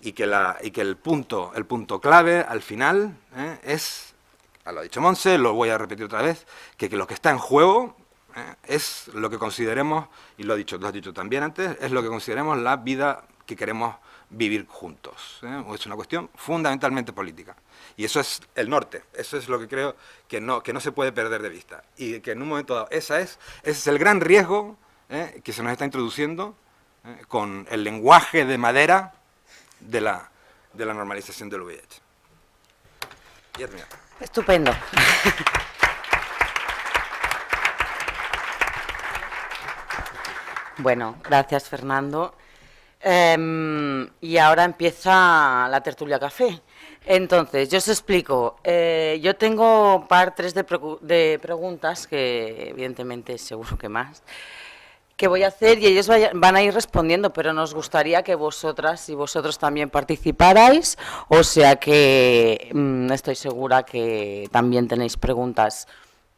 Y que el punto clave, al final, es, lo ha dicho Montse, lo voy a repetir otra vez, que lo que está en juego es lo que consideremos, y lo has dicho también antes, es lo que consideremos la vida que queremos vivir juntos. Es una cuestión fundamentalmente política. Y eso es el norte, eso es lo que creo que no se puede perder de vista. Y que en un momento dado, ese es el gran riesgo que se nos está introduciendo con el lenguaje de madera de la normalización del VIH. Y es mío. Estupendo. Bueno, gracias Fernando. Y ahora empieza la tertulia café. Entonces, yo os explico. Yo tengo tres de preguntas, que evidentemente seguro que más, que voy a hacer y ellos van a ir respondiendo, pero nos gustaría que vosotras y vosotros también participarais, o sea que estoy segura que también tenéis preguntas.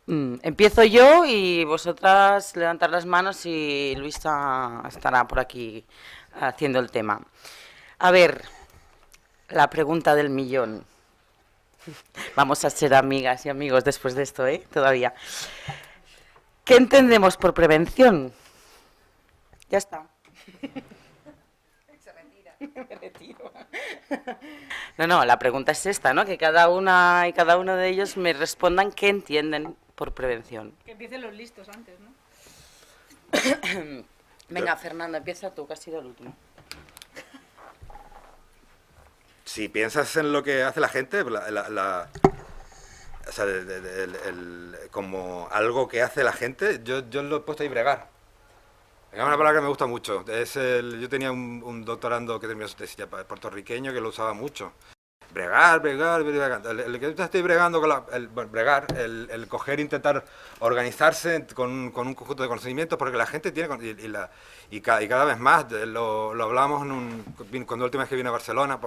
Empiezo yo y vosotras levantar las manos y Luisa estará por aquí haciendo el tema. A ver, la pregunta del millón. Vamos a ser amigas y amigos después de esto, todavía. ¿Qué entendemos por prevención? Ya está. Se retira. Me retiro. No, la pregunta es esta, ¿no? Que cada una y cada uno de ellos me respondan qué entienden por prevención. Que empiecen los listos antes, ¿no? Venga, Fernando, empieza tú, que has sido el último. Si piensas en lo que hace la gente, o sea, como algo que hace la gente, yo lo he puesto ahí bregar. Es una palabra que me gusta mucho. Yo tenía un doctorando que terminó su tesis ya puertorriqueño que lo usaba mucho. Bregar. El que tú estés bregando con el coger e intentar organizarse con un conjunto de conocimientos, porque la gente tiene, y cada vez más, lo hablábamos cuando la última vez que vine a Barcelona,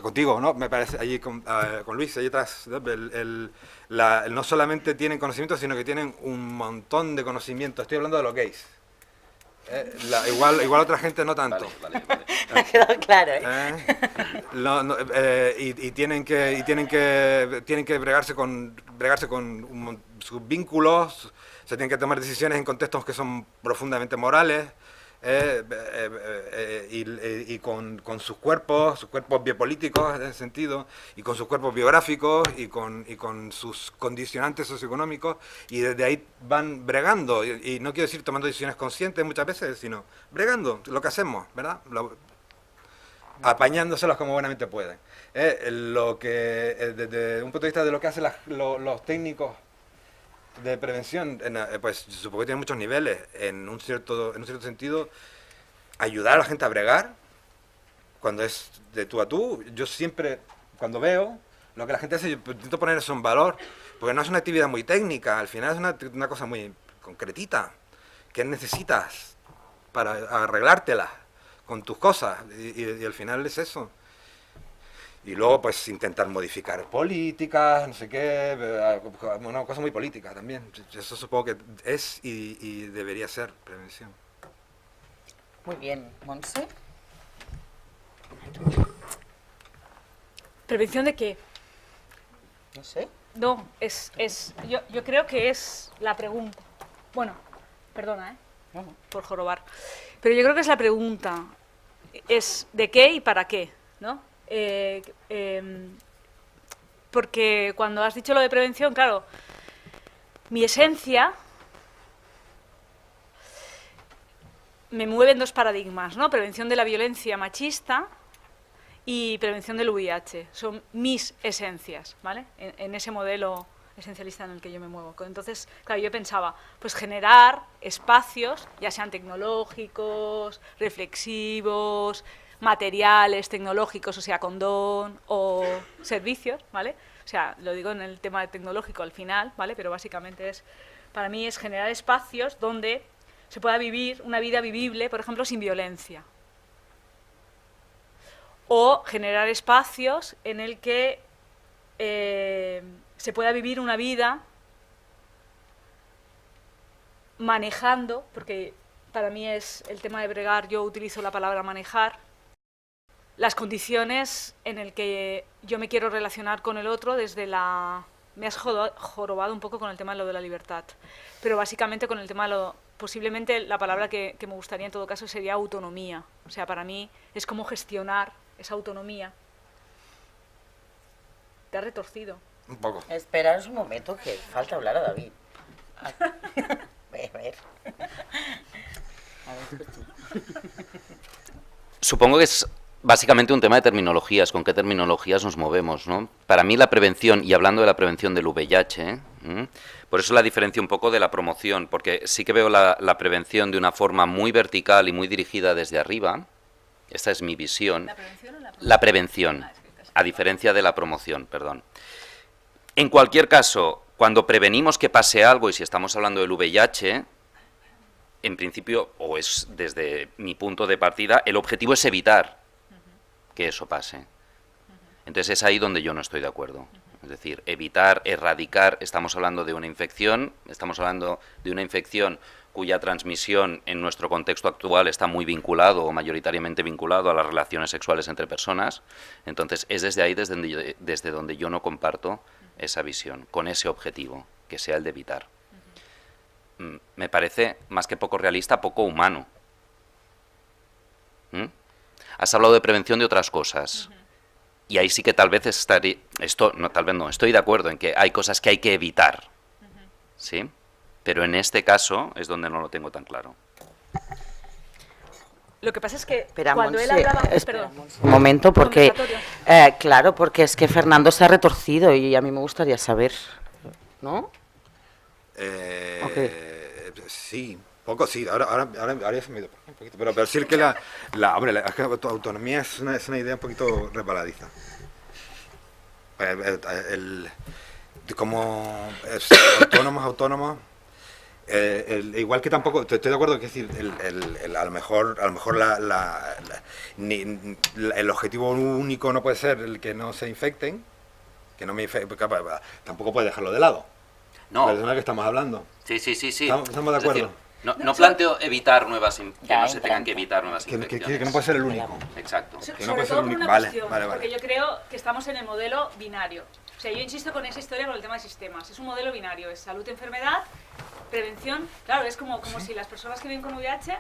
contigo, ¿no? Me parece, allí con Luis, allí atrás, no solamente tienen conocimientos, sino que tienen un montón de conocimientos. Estoy hablando de los gays. Igual otra gente no tanto. Vale. Me ha quedado claro, y tienen que bregarse con sus vínculos, se tienen que tomar decisiones en contextos que son profundamente morales, y con sus cuerpos biopolíticos en ese sentido, y con sus cuerpos biográficos, y con sus condicionantes socioeconómicos, y desde ahí van bregando, y no quiero decir tomando decisiones conscientes muchas veces, sino bregando, lo que hacemos, ¿verdad? Apañándoselos como buenamente pueden. Desde un punto de vista de lo que hacen los técnicos de prevención, pues supongo que tiene muchos niveles. En un cierto sentido, ayudar a la gente a bregar, cuando es de tú a tú. Yo siempre, cuando veo lo que la gente hace, yo intento poner eso en valor, porque no es una actividad muy técnica, al final es una cosa muy concretita. ¿Qué necesitas para arreglártela con tus cosas? Y al final es eso. Y luego, pues, intentar modificar políticas, no sé qué, una cosa muy política también. Eso supongo que es y debería ser prevención. Muy bien, Montse. ¿Prevención de qué? No sé. No, yo creo que es la pregunta. Bueno, perdona, Bueno. por jorobar. Pero yo creo que es la pregunta. Es de qué y para qué, ¿no? Porque cuando has dicho lo de prevención, claro, mi esencia me mueve en dos paradigmas, ¿no? Prevención de la violencia machista y prevención del VIH. Son mis esencias, ¿vale? En ese modelo esencialista en el que yo me muevo. Entonces, claro, yo pensaba, pues generar espacios, ya sean tecnológicos, reflexivos, materiales tecnológicos, o sea, condón o servicios, ¿vale? O sea, lo digo en el tema tecnológico al final, ¿vale? Pero básicamente para mí es generar espacios donde se pueda vivir una vida vivible, por ejemplo, sin violencia. O generar espacios en el que se pueda vivir una vida manejando, porque para mí es el tema de bregar, yo utilizo la palabra manejar, las condiciones en el que yo me quiero relacionar con el otro desde la... Me has jorobado un poco con el tema de lo de la libertad, pero básicamente con el tema de lo... Posiblemente la palabra que me gustaría en todo caso sería autonomía. O sea, para mí es como gestionar esa autonomía. Te has retorcido. Un poco. Esperaros un momento, que falta hablar a David. A ver. Supongo que es básicamente un tema de terminologías, con qué terminologías nos movemos, ¿no? Para mí la prevención, y hablando de la prevención del VIH, por eso la diferencia un poco de la promoción, porque sí que veo la prevención de una forma muy vertical y muy dirigida desde arriba. Esta es mi visión. ¿La prevención o la promoción? La prevención, a diferencia de la promoción, perdón. En cualquier caso, cuando prevenimos que pase algo, y si estamos hablando del VIH, en principio, o es desde mi punto de partida, el objetivo es evitar que eso pase. Entonces es ahí donde yo no estoy de acuerdo. Es decir, evitar, erradicar, estamos hablando de una infección, cuya transmisión en nuestro contexto actual está muy vinculado o mayoritariamente vinculado a las relaciones sexuales entre personas. Entonces es desde ahí desde donde yo no comparto esa visión, con ese objetivo, que sea el de evitar. Me parece, más que poco realista, poco humano. Has hablado de prevención de otras cosas. Y ahí sí que tal vez estoy de acuerdo en que hay cosas que hay que evitar. ¿Sí? Pero en este caso es donde no lo tengo tan claro. Lo que pasa es que Espera, cuando él Montse, hablaba... espera, Perdón. un momento, porque... Conversatorio. claro, porque es que Fernando se ha retorcido y a mí me gustaría saber, ¿no? Sí, poco sí, ahora ya se me ha ido un poquito, pero decir que es que tu autonomía es una idea un poquito resbaladiza. Como autónomos, igual que tampoco, estoy de acuerdo que decir, a lo mejor el objetivo único no puede ser el que no se infecten, que no me infecten, porque tampoco puede dejarlo de lado. No. La persona que estamos hablando. Sí. Estamos de acuerdo. Es decir, no planteo evitar que no se tengan que evitar nuevas infecciones. Que no puede ser el único. Exacto. Que no Sobre puede ser todo el por único. una Vale. cuestión, porque yo creo que estamos en el modelo binario. O sea, yo insisto con esa historia con el tema de sistemas. Es un modelo binario, es salud-enfermedad, prevención. Claro, es como si las personas que viven con VIH,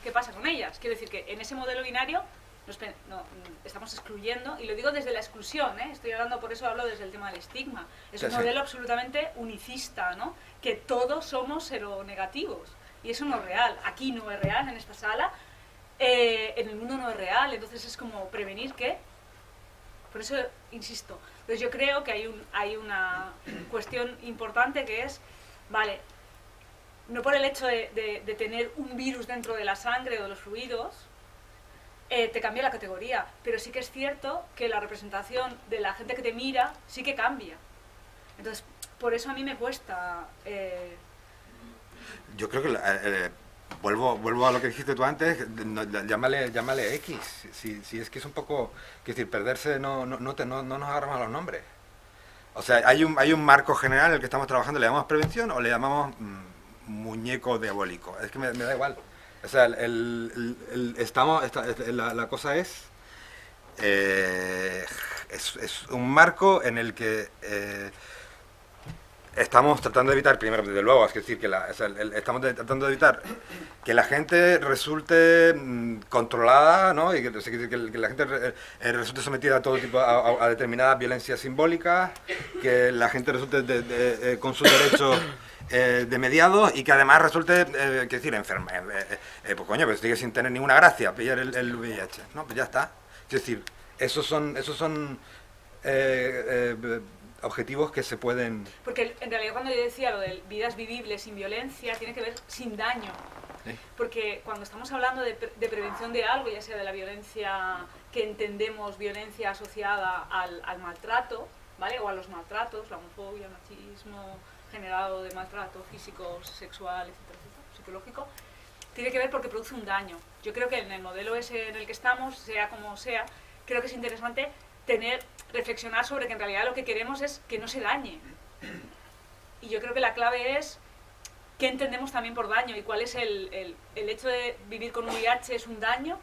¿qué pasa con ellas? Quiero decir que en ese modelo binario estamos excluyendo, y lo digo desde la exclusión, estoy hablando, por eso hablo desde el tema del estigma. Es un modelo absolutamente unicista, ¿no? Que todos somos seronegativos. Y eso no es real. Aquí no es real, en esta sala. En el mundo no es real. Entonces es como prevenir que... Por eso insisto. Entonces yo creo que hay una cuestión importante que es, vale, no por el hecho de tener un virus dentro de la sangre o de los fluidos, te cambia la categoría. Pero sí que es cierto que la representación de la gente que te mira sí que cambia. Entonces, por eso a mí me cuesta... Yo creo que vuelvo a lo que dijiste tú antes, llámale X, si es que es un poco, es decir, perderse, no nos agarramos a los nombres. O sea, hay un marco general en el que estamos trabajando, ¿le llamamos prevención o le llamamos muñeco diabólico? Es que me da igual. O sea, la cosa es un marco en el que estamos tratando de evitar, primero, desde luego, es decir, que estamos tratando de evitar que la gente resulte controlada, ¿no? Y que la gente resulte sometida a todo tipo, a determinadas violencias simbólicas, que la gente resulte con sus derechos de mediados y que además resulte, pues coño, pues sigue sin tener ninguna gracia pillar el VIH, ¿no? Pues ya está. Es decir, esos son objetivos que se pueden... Porque en realidad cuando yo decía lo de vidas vivibles sin violencia, tiene que ver sin daño. ¿Sí? Porque cuando estamos hablando de prevención de algo, ya sea de la violencia que entendemos, violencia asociada al maltrato, ¿vale? O a los maltratos, la homofobia, el machismo generado de maltrato físico, sexual, etcétera, etcétera, psicológico, tiene que ver porque produce un daño. Yo creo que en el modelo ese en el que estamos, sea como sea, creo que es interesante reflexionar sobre que en realidad lo que queremos es que no se dañe. Y yo creo que la clave es qué entendemos también por daño y cuál es el hecho de vivir con VIH es un daño.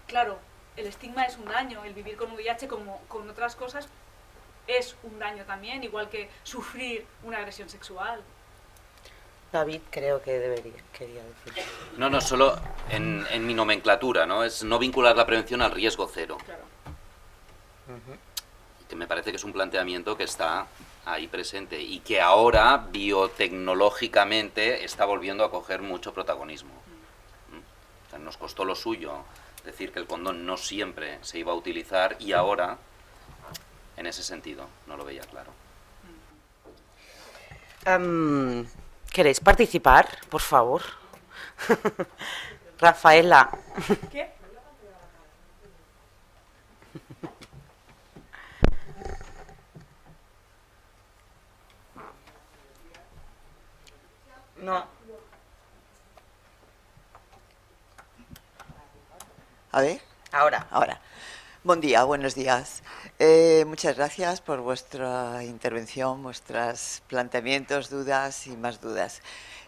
Claro, el estigma es un daño, el vivir con VIH como con otras cosas es un daño también, igual que sufrir una agresión sexual. David creo que quería decir. No, solo en mi nomenclatura, ¿no? Es no vincular la prevención al riesgo cero. Claro. Que me parece que es un planteamiento que está ahí presente y que ahora biotecnológicamente está volviendo a coger mucho protagonismo. O sea, nos costó lo suyo decir que el condón no siempre se iba a utilizar y ahora, en ese sentido, no lo veía claro. ¿Queréis participar, por favor? Rafaela. ¿Qué? No. A ver, Ahora. ahora. Buen día, buenos días. Muchas gracias por vuestra intervención, vuestros planteamientos, dudas y más dudas.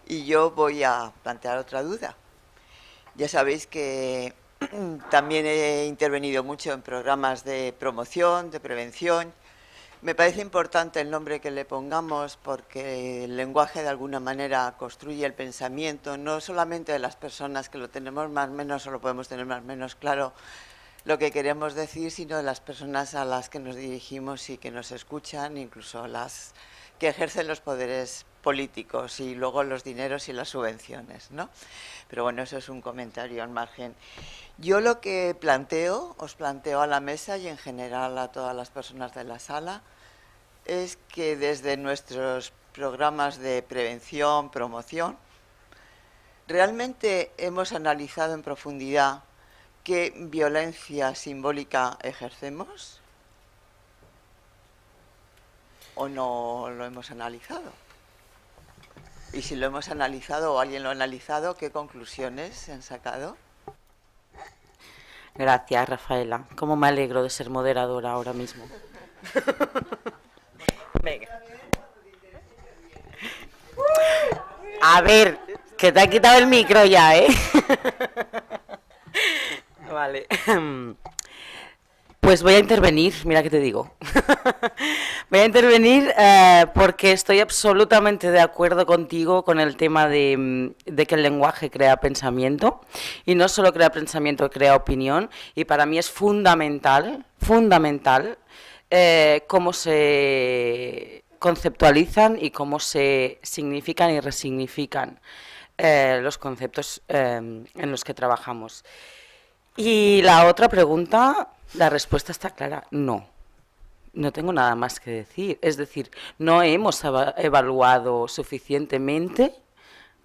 Y yo voy a plantear otra duda. Ya sabéis que también he intervenido mucho en programas de promoción, de prevención. Me parece importante el nombre que le pongamos porque el lenguaje de alguna manera construye el pensamiento, no solamente de las personas que lo tenemos más o menos o lo podemos tener más o menos claro lo que queremos decir, sino de las personas a las que nos dirigimos y que nos escuchan, incluso las que ejercen los poderes políticos y luego los dineros y las subvenciones, ¿no? Pero bueno, eso es un comentario al margen. Yo lo que os planteo a la mesa y en general a todas las personas de la sala, es que desde nuestros programas de prevención, promoción, realmente hemos analizado en profundidad qué violencia simbólica ejercemos o no lo hemos analizado. Y si lo hemos analizado o alguien lo ha analizado, ¿qué conclusiones se han sacado? Gracias, Rafaela. Cómo me alegro de ser moderadora ahora mismo. Venga. A ver, que te ha quitado el micro ya, ¿eh? Vale. Pues voy a intervenir, mira que te digo. Voy a intervenir porque estoy absolutamente de acuerdo contigo con el tema de que el lenguaje crea pensamiento. Y no solo crea pensamiento, crea opinión. Y para mí es fundamental cómo se conceptualizan y cómo se significan y resignifican los conceptos en los que trabajamos. Y la otra pregunta, la respuesta está clara, no. No tengo nada más que decir. Es decir, no hemos evaluado suficientemente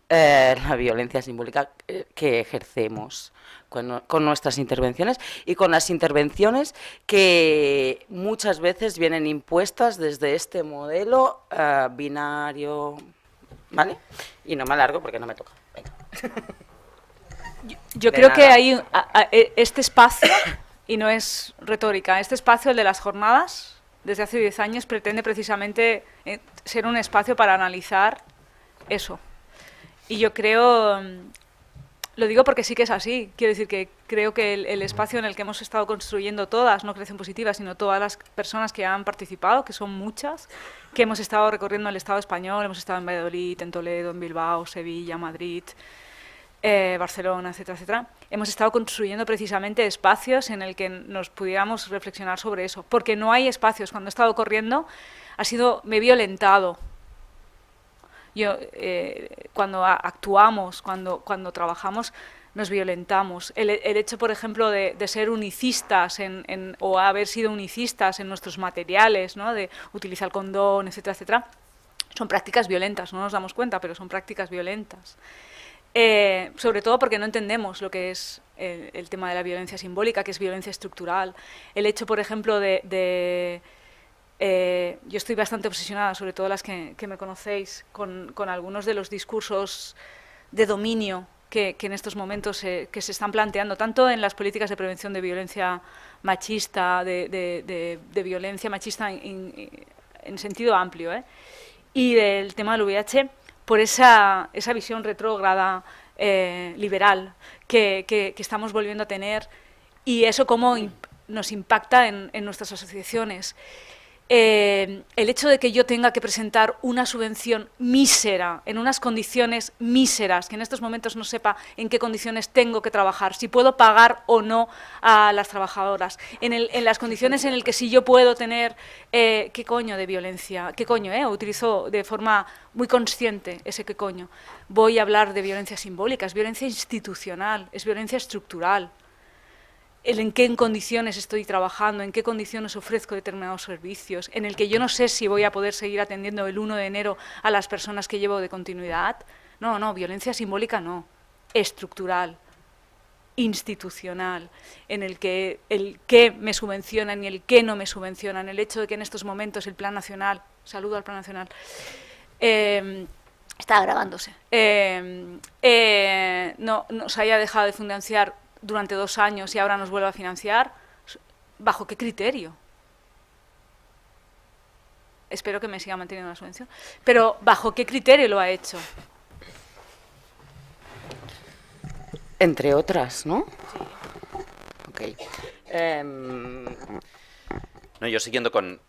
la violencia simbólica que ejercemos con nuestras intervenciones y con las intervenciones que muchas veces vienen impuestas desde este modelo binario, ¿vale? Y no me alargo porque no me toca. Venga. Yo De creo nada. que hay este espacio, y no es retórica, este espacio, el de las jornadas, desde hace 10 años pretende precisamente ser un espacio para analizar eso. Y yo creo, lo digo porque sí que es así, quiero decir que creo que el espacio en el que hemos estado construyendo todas, no Creación Positiva, sino todas las personas que han participado, que son muchas, que hemos estado recorriendo el Estado español, hemos estado en Valladolid, en Toledo, en Bilbao, Sevilla, Madrid, Barcelona, etcétera, etcétera, hemos estado construyendo precisamente espacios en el que nos pudiéramos reflexionar sobre eso, porque no hay espacios. Cuando he estado corriendo, me he violentado. Yo, cuando actuamos, cuando trabajamos, nos violentamos. El hecho, por ejemplo, de ser unicistas o haber sido unicistas en nuestros materiales, ¿no? De utilizar el condón, etcétera, etcétera, son prácticas violentas, no nos damos cuenta, pero son prácticas violentas. Sobre todo porque no entendemos lo que es el tema de la violencia simbólica, que es violencia estructural. El hecho, por ejemplo, yo estoy bastante obsesionada, sobre todo las que me conocéis, con algunos de los discursos de dominio que en estos momentos que se están planteando, tanto en las políticas de prevención de violencia machista, de violencia machista en sentido amplio, y del tema del VIH, por esa visión retrógrada, liberal, que estamos volviendo a tener, y eso cómo nos impacta en nuestras asociaciones. El hecho de que yo tenga que presentar una subvención mísera, en unas condiciones míseras, que en estos momentos no sepa en qué condiciones tengo que trabajar, si puedo pagar o no a las trabajadoras, en las condiciones en las que si yo puedo tener, qué coño de violencia, qué coño, utilizo de forma muy consciente ese qué coño. Voy a hablar de violencia simbólica, es violencia institucional, es violencia estructural. En qué condiciones estoy trabajando, en qué condiciones ofrezco determinados servicios, en el que yo no sé si voy a poder seguir atendiendo el 1 de enero a las personas que llevo de continuidad. No, violencia simbólica no, estructural, institucional, en el que me subvencionan y el que no me subvencionan, el hecho de que en estos momentos el Plan Nacional, saludo al Plan Nacional, está grabándose, no se haya dejado de financiar durante 2 años y ahora nos vuelve a financiar. ¿Bajo qué criterio? Espero que me siga manteniendo la subvención. Pero ¿bajo qué criterio lo ha hecho? Entre otras, ¿no? Sí. Ok. No, yo siguiendo con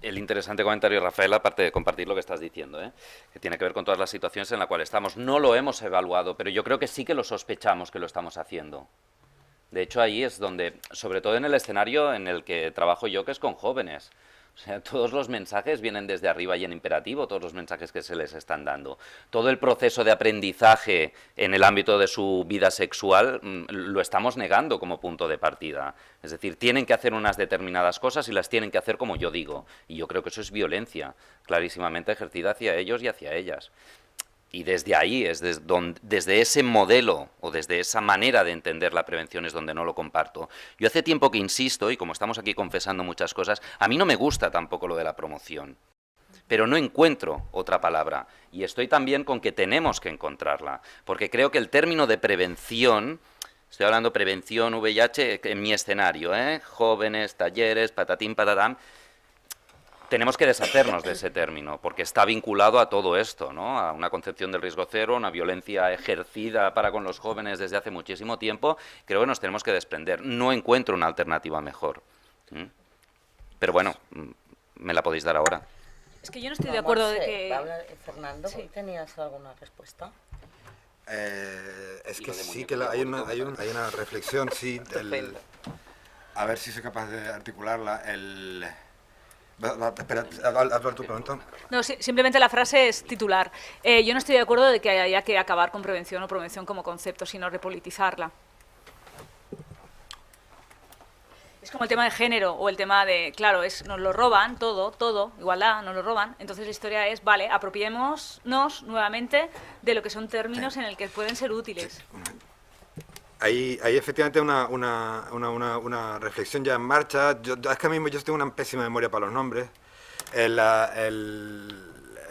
el interesante comentario de Rafael, aparte de compartir lo que estás diciendo, que tiene que ver con todas las situaciones en las cuales estamos. No lo hemos evaluado, pero yo creo que sí que lo sospechamos que lo estamos haciendo. De hecho, ahí es donde, sobre todo en el escenario en el que trabajo yo, que es con jóvenes, o sea, todos los mensajes vienen desde arriba y en imperativo, todos los mensajes que se les están dando. Todo el proceso de aprendizaje en el ámbito de su vida sexual lo estamos negando como punto de partida. Es decir, tienen que hacer unas determinadas cosas y las tienen que hacer como yo digo. Y yo creo que eso es violencia, clarísimamente ejercida hacia ellos y hacia ellas. Y desde ahí, desde ese modelo o desde esa manera de entender la prevención es donde no lo comparto. Yo hace tiempo que insisto, y como estamos aquí confesando muchas cosas, a mí no me gusta tampoco lo de la promoción, pero no encuentro otra palabra. Y estoy también con que tenemos que encontrarla, porque creo que el término de prevención, estoy hablando prevención VIH en mi escenario, jóvenes, talleres, patatín, patatán, tenemos que deshacernos de ese término, porque está vinculado a todo esto, ¿no? A una concepción del riesgo cero, una violencia ejercida para con los jóvenes desde hace muchísimo tiempo. Creo que nos tenemos que desprender. No encuentro una alternativa mejor. Pero bueno, me la podéis dar ahora. Es que yo no estoy de acuerdo de que... Fernando, sí. ¿tenías alguna respuesta? Es que sí que hay una reflexión, sí. A ver si soy capaz de articularla. Espera, hazlo tú pronto. No, simplemente la frase es titular. Yo no estoy de acuerdo de que haya que acabar con prevención o promoción como concepto, sino repolitizarla. Es como el tema de género o el tema de, claro, nos lo roban todo, igualdad, nos lo roban. Entonces la historia es, vale, apropiémonos nuevamente de lo que son términos en el que pueden ser útiles. Sí. Hay efectivamente una reflexión ya en marcha. Es que a mí yo tengo una pésima memoria para los nombres,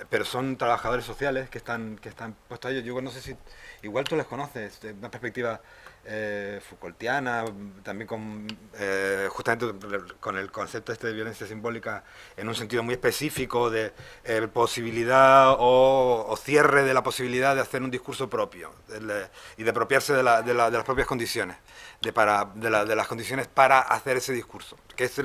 pero son trabajadores sociales que están puestos a ellos. Yo no sé si, igual tú les conoces, de una perspectiva Foucaultiana, también justamente con el concepto este de violencia simbólica en un sentido muy específico de posibilidad o cierre de la posibilidad de hacer un discurso propio y de apropiarse de las propias condiciones, de las condiciones para hacer ese discurso, que es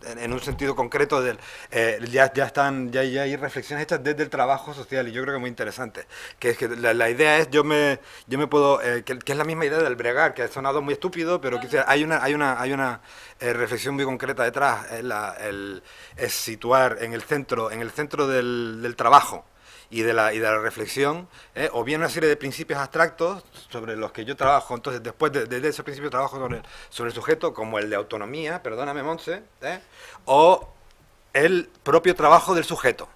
en un sentido concreto ya hay reflexiones hechas desde el trabajo social, y yo creo que es muy interesante, que es que la idea es yo me puedo que es la misma idea del bregar, que ha sonado muy estúpido, pero que hay una reflexión muy concreta detrás, es situar en el centro del trabajo y de la reflexión, o bien una serie de principios abstractos sobre los que yo trabajo. Entonces, después de esos principios trabajo sobre el sujeto, como el de autonomía, perdóname, Montse, o el propio trabajo del sujeto.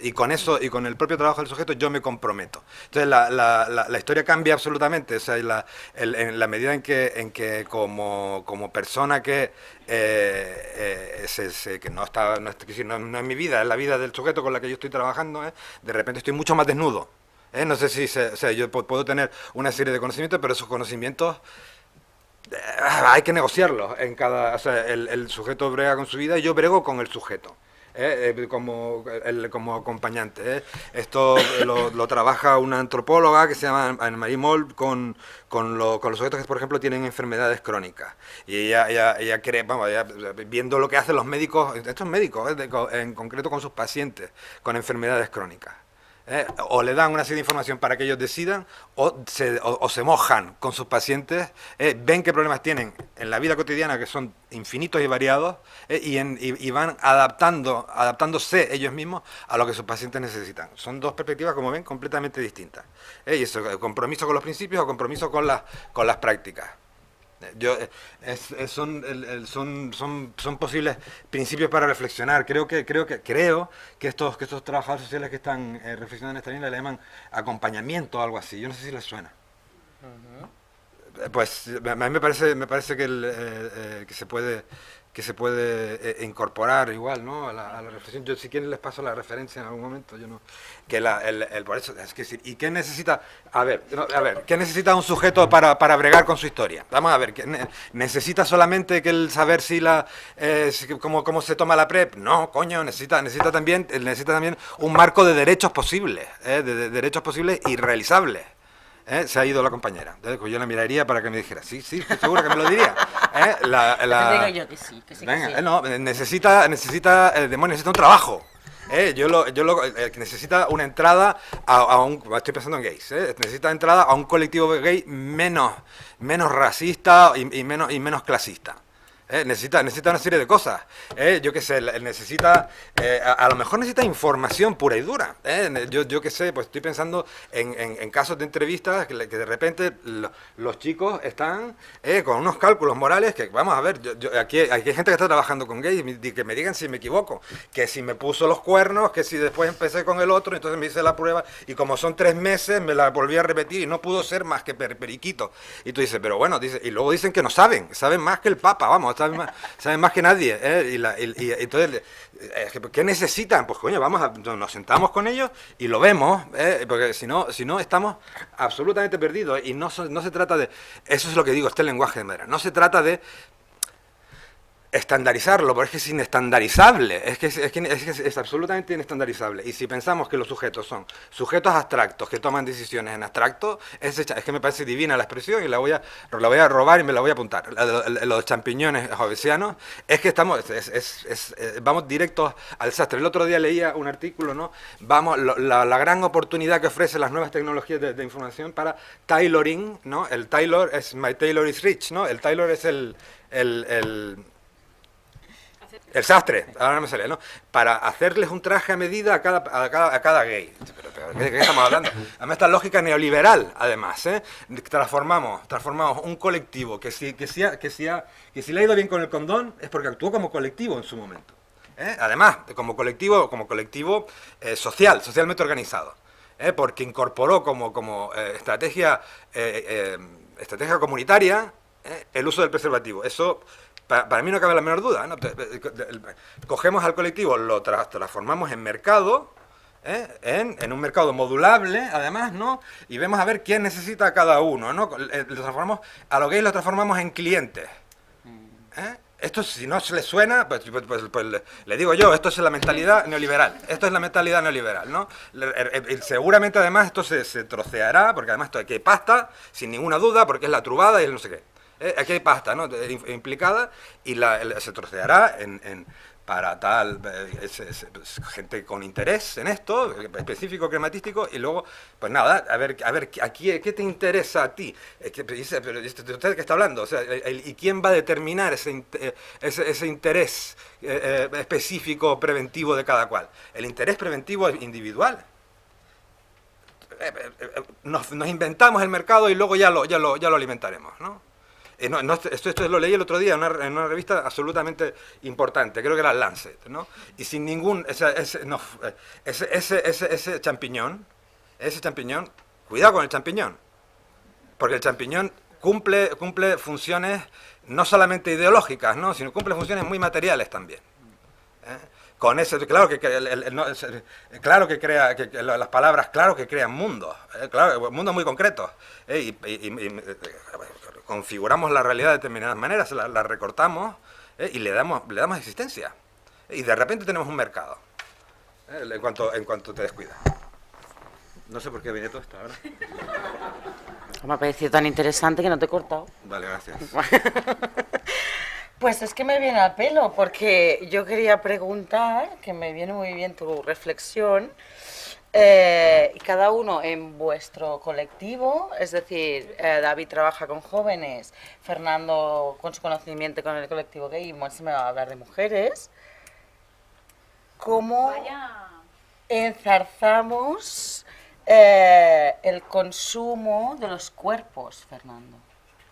Y con eso, y con el propio trabajo del sujeto, yo me comprometo. Entonces la historia cambia absolutamente, o sea, en la medida en que como persona que que no está, no es mi vida, es la vida del sujeto con la que yo estoy trabajando, de repente estoy mucho más desnudo. No sé si o sea, yo puedo tener una serie de conocimientos, pero esos conocimientos hay que negociarlos en cada, o sea, el sujeto brega con su vida y yo brego con el sujeto. Como acompañante. Esto lo trabaja una antropóloga que se llama Anne-Marie Moll con los sujetos que, por ejemplo, tienen enfermedades crónicas. Y ella cree, vamos, viendo lo que hacen los médicos, estos médicos, en concreto con sus pacientes con enfermedades crónicas. O le dan una serie de información para que ellos decidan o se mojan con sus pacientes, ven qué problemas tienen en la vida cotidiana, que son infinitos y variados, y van adaptándose ellos mismos a lo que sus pacientes necesitan. Son dos perspectivas, como ven, completamente distintas. Y eso, compromiso con los principios o compromiso con las prácticas. Son posibles principios para reflexionar. Creo que estos trabajadores sociales que están reflexionando en esta línea le llaman acompañamiento o algo así. Yo no sé si les suena. Pues a mí me parece que se puede incorporar igual, ¿no? a la reflexión. Yo si quieren les paso la referencia en algún momento. Yo no, por eso es que decir, ¿y qué necesita? ¿Qué necesita un sujeto para bregar con su historia? Vamos a ver, ¿necesita solamente que el saber cómo se toma la PrEP? No, coño, necesita también un marco de derechos posibles, de derechos posibles y realizables. Se ha ido la compañera. Entonces, yo la miraría para que me dijera, sí, estoy seguro que me lo diría. Te digo yo que sí, que sí. Venga, que sí. No, necesita un trabajo. Necesita una entrada estoy pensando en gays, necesita entrada a un colectivo gay menos racista y menos clasista. Necesita una serie de cosas. Yo qué sé, necesita, a lo mejor necesita información pura y dura. Yo qué sé, pues estoy pensando en casos de entrevistas que de repente los chicos están con unos cálculos morales que, vamos a ver, aquí hay gente que está trabajando con gays y que me digan si me equivoco, que si me puso los cuernos, que si después empecé con el otro, entonces me hice la prueba y como son 3 meses me la volví a repetir y no pudo ser más que periquito. Y tú dices, pero bueno, y luego dicen que no saben más que el Papa, vamos, saben más que nadie, y entonces, ¿qué necesitan? Pues coño, nos sentamos con ellos y lo vemos, porque si no estamos absolutamente perdidos, y no se trata de, eso es lo que digo, este lenguaje de madera, no se trata de estandarizarlo, porque es que es inestandarizable, es absolutamente inestandarizable. Y si pensamos que los sujetos son sujetos abstractos que toman decisiones en abstracto, es que me parece divina la expresión y la voy a robar y me la voy a apuntar. Los champiñones hobbesianos, es que vamos directos al desastre. El otro día leía un artículo, ¿no? La gran oportunidad que ofrecen las nuevas tecnologías de información para tailoring, ¿no? El tailor es my tailor is rich, ¿no? El tailor es el sastre, ahora no me sale, ¿no? Para hacerles un traje a medida a cada gay. Pero ¿de qué estamos hablando? Además, esta lógica neoliberal, además, transformamos un colectivo que si le ha ido bien con el condón es porque actuó como colectivo en su momento. Además, como colectivo socialmente organizado. Porque incorporó como estrategia comunitaria el uso del preservativo. Eso para mí no cabe la menor duda, ¿no? Cogemos al colectivo, lo transformamos en mercado, en un mercado modulable, además, ¿no? Y vemos a ver quién necesita a cada uno, ¿no? A los gays lo transformamos en clientes. Esto, si no se les suena, pues le digo yo, esto es la mentalidad neoliberal. Esto es la mentalidad neoliberal, ¿no? Seguramente, además, esto se troceará, porque además aquí hay pasta, sin ninguna duda, porque es la trubada y el no sé qué. Aquí hay pasta, ¿no? Implicada, y se troceará para tal gente con interés en esto, específico, crematístico, y luego, pues nada, a ver aquí, ¿qué te interesa a ti? Pero ¿usted qué está hablando? O sea, ¿y quién va a determinar ese interés específico, preventivo de cada cual? El interés preventivo individual. nos inventamos el mercado y luego ya lo alimentaremos, ¿no? Esto lo leí el otro día en una revista absolutamente importante, creo que era Lancet, ¿no? Y sin ningún... Ese champiñón, cuidado con el champiñón, porque el champiñón cumple funciones no solamente ideológicas, ¿no? Sino cumple funciones muy materiales también. Con eso, claro que crea, las palabras, claro que crean mundos, claro, mundos muy concretos, y configuramos la realidad de determinadas maneras, la recortamos, y le damos existencia, y de repente tenemos un mercado, en cuanto te descuidas. No sé por qué viene todo esto ahora. Me ha parecido tan interesante que no te he cortado. Vale, gracias. Pues es que me viene al pelo, porque yo quería preguntar, que me viene muy bien tu reflexión, y cada uno en vuestro colectivo, es decir, David trabaja con jóvenes, Fernando con su conocimiento con el colectivo gay, y Montse me va a hablar de mujeres. ¿Cómo enzarzamos el consumo de los cuerpos, Fernando?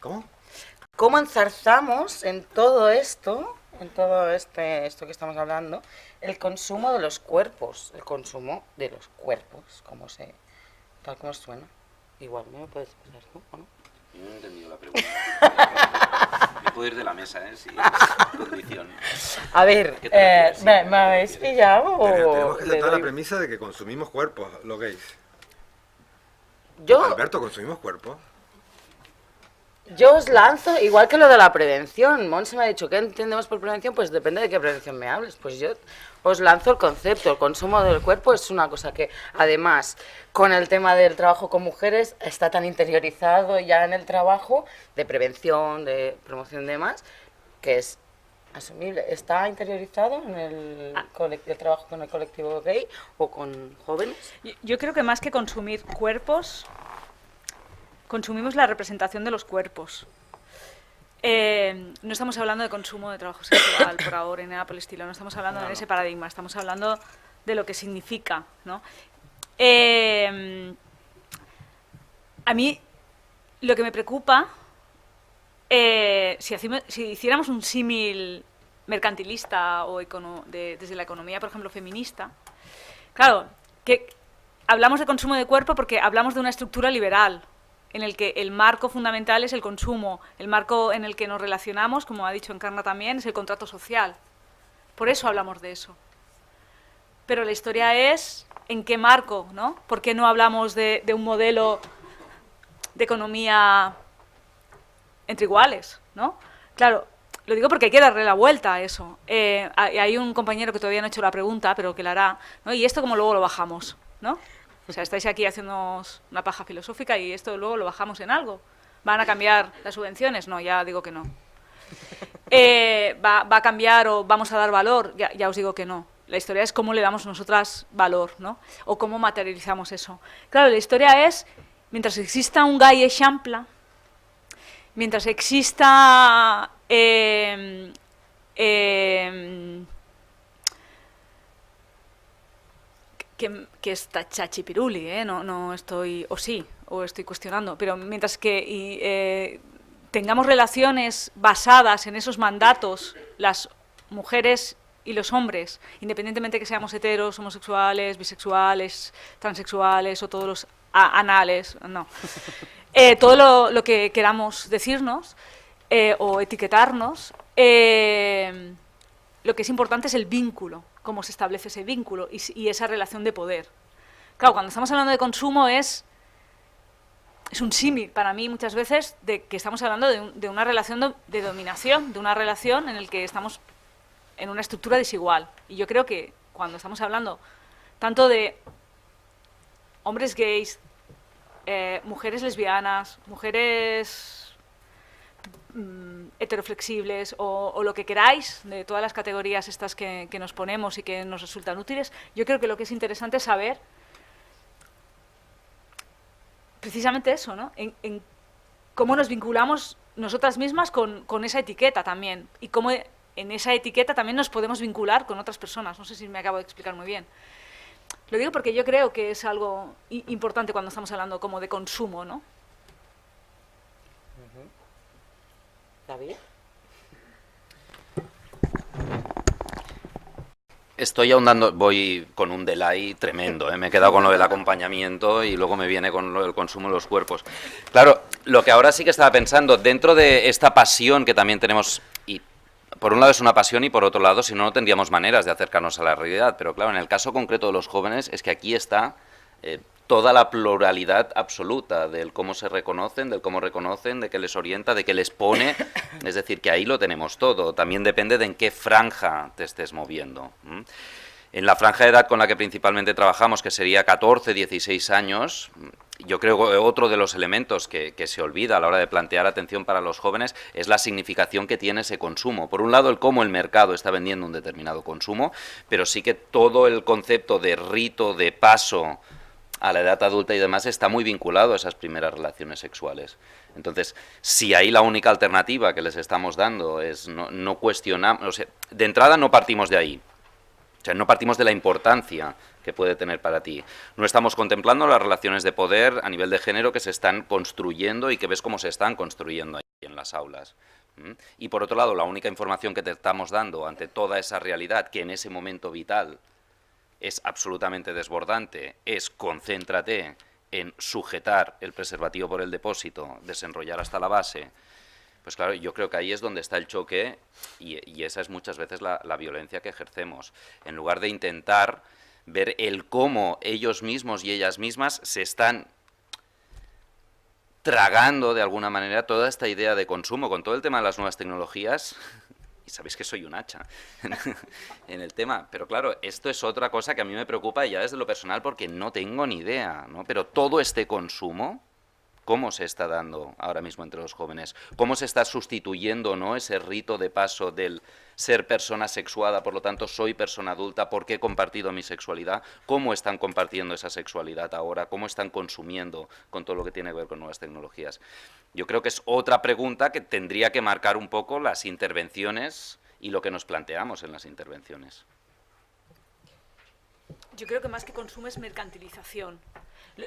¿Cómo? ¿Cómo enzarzamos en todo esto, esto que estamos hablando, el consumo de los cuerpos, tal como suena? Igual, ¿me puedes explicar tú o no? No he entendido la pregunta. Me puedo ir de la mesa, sin condición. A ver, ¿me habéis pillado o...? Tenemos que le aceptar la doy? premisa de que consumimos cuerpos, los gays. Yo... Alberto, ¿consumimos cuerpos? Yo os lanzo, igual que lo de la prevención. Montse me ha dicho, ¿qué entendemos por prevención? Pues depende de qué prevención me hables. Pues yo os lanzo el concepto. El consumo del cuerpo es una cosa que, además, con el tema del trabajo con mujeres, está tan interiorizado ya en el trabajo de prevención, de promoción y demás, que es asumible. ¿Está interiorizado en el trabajo con el colectivo gay o con jóvenes? Yo creo que más que consumir cuerpos, consumimos la representación de los cuerpos. No estamos hablando de consumo de trabajo sexual por ahora, ni nada por el estilo. No estamos hablando de ese paradigma, estamos hablando de lo que significa, ¿no? A mí lo que me preocupa, si hiciéramos un símil mercantilista o desde la economía, por ejemplo, feminista, claro, que hablamos de consumo de cuerpo porque hablamos de una estructura liberal, en el que el marco fundamental es el consumo, el marco en el que nos relacionamos, como ha dicho Encarna también, es el contrato social. Por eso hablamos de eso. Pero la historia es en qué marco, ¿no? ¿Por qué no hablamos de un modelo de economía entre iguales, ¿no? Claro, lo digo porque hay que darle la vuelta a eso. Hay un compañero que todavía no ha hecho la pregunta, pero que la hará, ¿no? ¿Y esto cómo luego lo bajamos, ¿no? O sea, estáis aquí haciéndonos una paja filosófica y esto luego lo bajamos en algo. ¿Van a cambiar las subvenciones? No, ya digo que no. ¿Va a cambiar o vamos a dar valor? Ya os digo que no. La historia es cómo le damos nosotras valor, ¿no? O cómo materializamos eso. Claro, la historia es, mientras exista un gay eixample, mientras exista... que está chachipiruli, no estoy, o sí, o estoy cuestionando, pero mientras que tengamos relaciones basadas en esos mandatos, las mujeres y los hombres, independientemente que seamos heteros, homosexuales, bisexuales, transexuales o todos los anales, no, todo lo que queramos decirnos o etiquetarnos, lo que es importante es el vínculo, cómo se establece ese vínculo y esa relación de poder. Claro, cuando estamos hablando de consumo es un símil para mí muchas veces de que estamos hablando de una relación de dominación, de una relación en la que estamos en una estructura desigual. Y yo creo que cuando estamos hablando tanto de hombres gays, mujeres lesbianas, mujeres heteroflexibles o lo que queráis, de todas las categorías estas que nos ponemos y que nos resultan útiles, yo creo que lo que es interesante es saber precisamente eso, ¿no? En cómo nos vinculamos nosotras mismas con esa etiqueta también, y cómo en esa etiqueta también nos podemos vincular con otras personas. No sé si me acabo de explicar muy bien. Lo digo porque yo creo que es algo importante cuando estamos hablando como de consumo, ¿no? David. Estoy ahondando, voy con un delay tremendo, ¿eh? Me he quedado con lo del acompañamiento y luego me viene con lo del consumo de los cuerpos. Claro, lo que ahora sí que estaba pensando, dentro de esta pasión que también tenemos, y por un lado es una pasión y por otro lado, si no, no tendríamos maneras de acercarnos a la realidad, pero claro, en el caso concreto de los jóvenes es que aquí está toda la pluralidad absoluta del cómo se reconocen, del cómo reconocen, de qué les orienta, de qué les pone, es decir, que ahí lo tenemos todo, también depende de en qué franja te estés moviendo. En la franja de edad con la que principalmente trabajamos, que sería 14, 16 años, yo creo que otro de los elementos que se olvida a la hora de plantear atención para los jóvenes es la significación que tiene ese consumo. Por un lado, el cómo el mercado está vendiendo un determinado consumo, pero sí que todo el concepto de rito, de paso a la edad adulta y demás está muy vinculado a esas primeras relaciones sexuales. Entonces, si ahí la única alternativa que les estamos dando es no cuestionamos, o sea, de entrada no partimos de ahí, o sea, no partimos de la importancia que puede tener para ti. No estamos contemplando las relaciones de poder a nivel de género que se están construyendo y que ves cómo se están construyendo ahí en las aulas. Y por otro lado, la única información que te estamos dando ante toda esa realidad que en ese momento vital es absolutamente desbordante, es concéntrate en sujetar el preservativo por el depósito, desenrollar hasta la base. Pues claro, yo creo que ahí es donde está el choque y esa es muchas veces la violencia que ejercemos. En lugar de intentar ver el cómo ellos mismos y ellas mismas se están tragando de alguna manera toda esta idea de consumo con todo el tema de las nuevas tecnologías. Y sabéis que soy un hacha en el tema, pero claro, esto es otra cosa que a mí me preocupa ya desde lo personal porque no tengo ni idea, ¿no? Pero todo este consumo, ¿cómo se está dando ahora mismo entre los jóvenes? ¿Cómo se está sustituyendo, ¿no?, ese rito de paso del ser persona sexuada, por lo tanto soy persona adulta, ¿por qué he compartido mi sexualidad? ¿Cómo están compartiendo esa sexualidad ahora? ¿Cómo están consumiendo con todo lo que tiene que ver con nuevas tecnologías? Yo creo que es otra pregunta que tendría que marcar un poco las intervenciones y lo que nos planteamos en las intervenciones. Yo creo que más que consumo es mercantilización.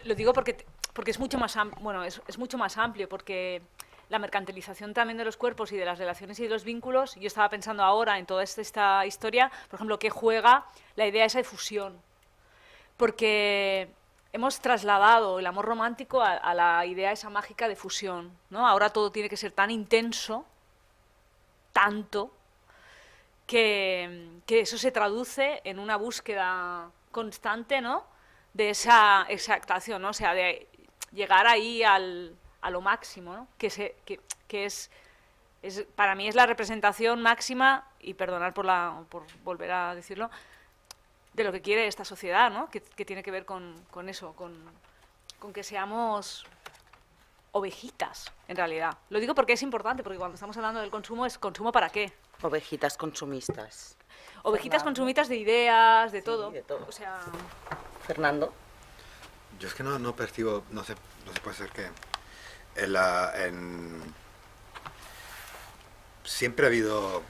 Lo digo porque es mucho más es mucho más amplio, porque la mercantilización también de los cuerpos y de las relaciones y de los vínculos, yo estaba pensando ahora en toda esta historia, por ejemplo, que juega la idea esa de fusión, porque hemos trasladado el amor romántico a la idea esa mágica de fusión, ¿no? Ahora todo tiene que ser tan intenso, tanto, que eso se traduce en una búsqueda constante, ¿no?, de esa exactación, ¿no? O sea, de llegar ahí a lo máximo, ¿no? Que es para mí es la representación máxima, y perdonad por volver a decirlo, de lo que quiere esta sociedad, ¿no? Que tiene que ver con eso, con que seamos ovejitas, en realidad. Lo digo porque es importante, porque cuando estamos hablando del consumo, ¿es consumo para qué? Ovejitas consumistas. Ovejitas Fernando. consumitas de ideas, de Sí, todo. de todo. O sea, Fernando. Yo es que no percibo, no sé, puede ser que siempre ha habido...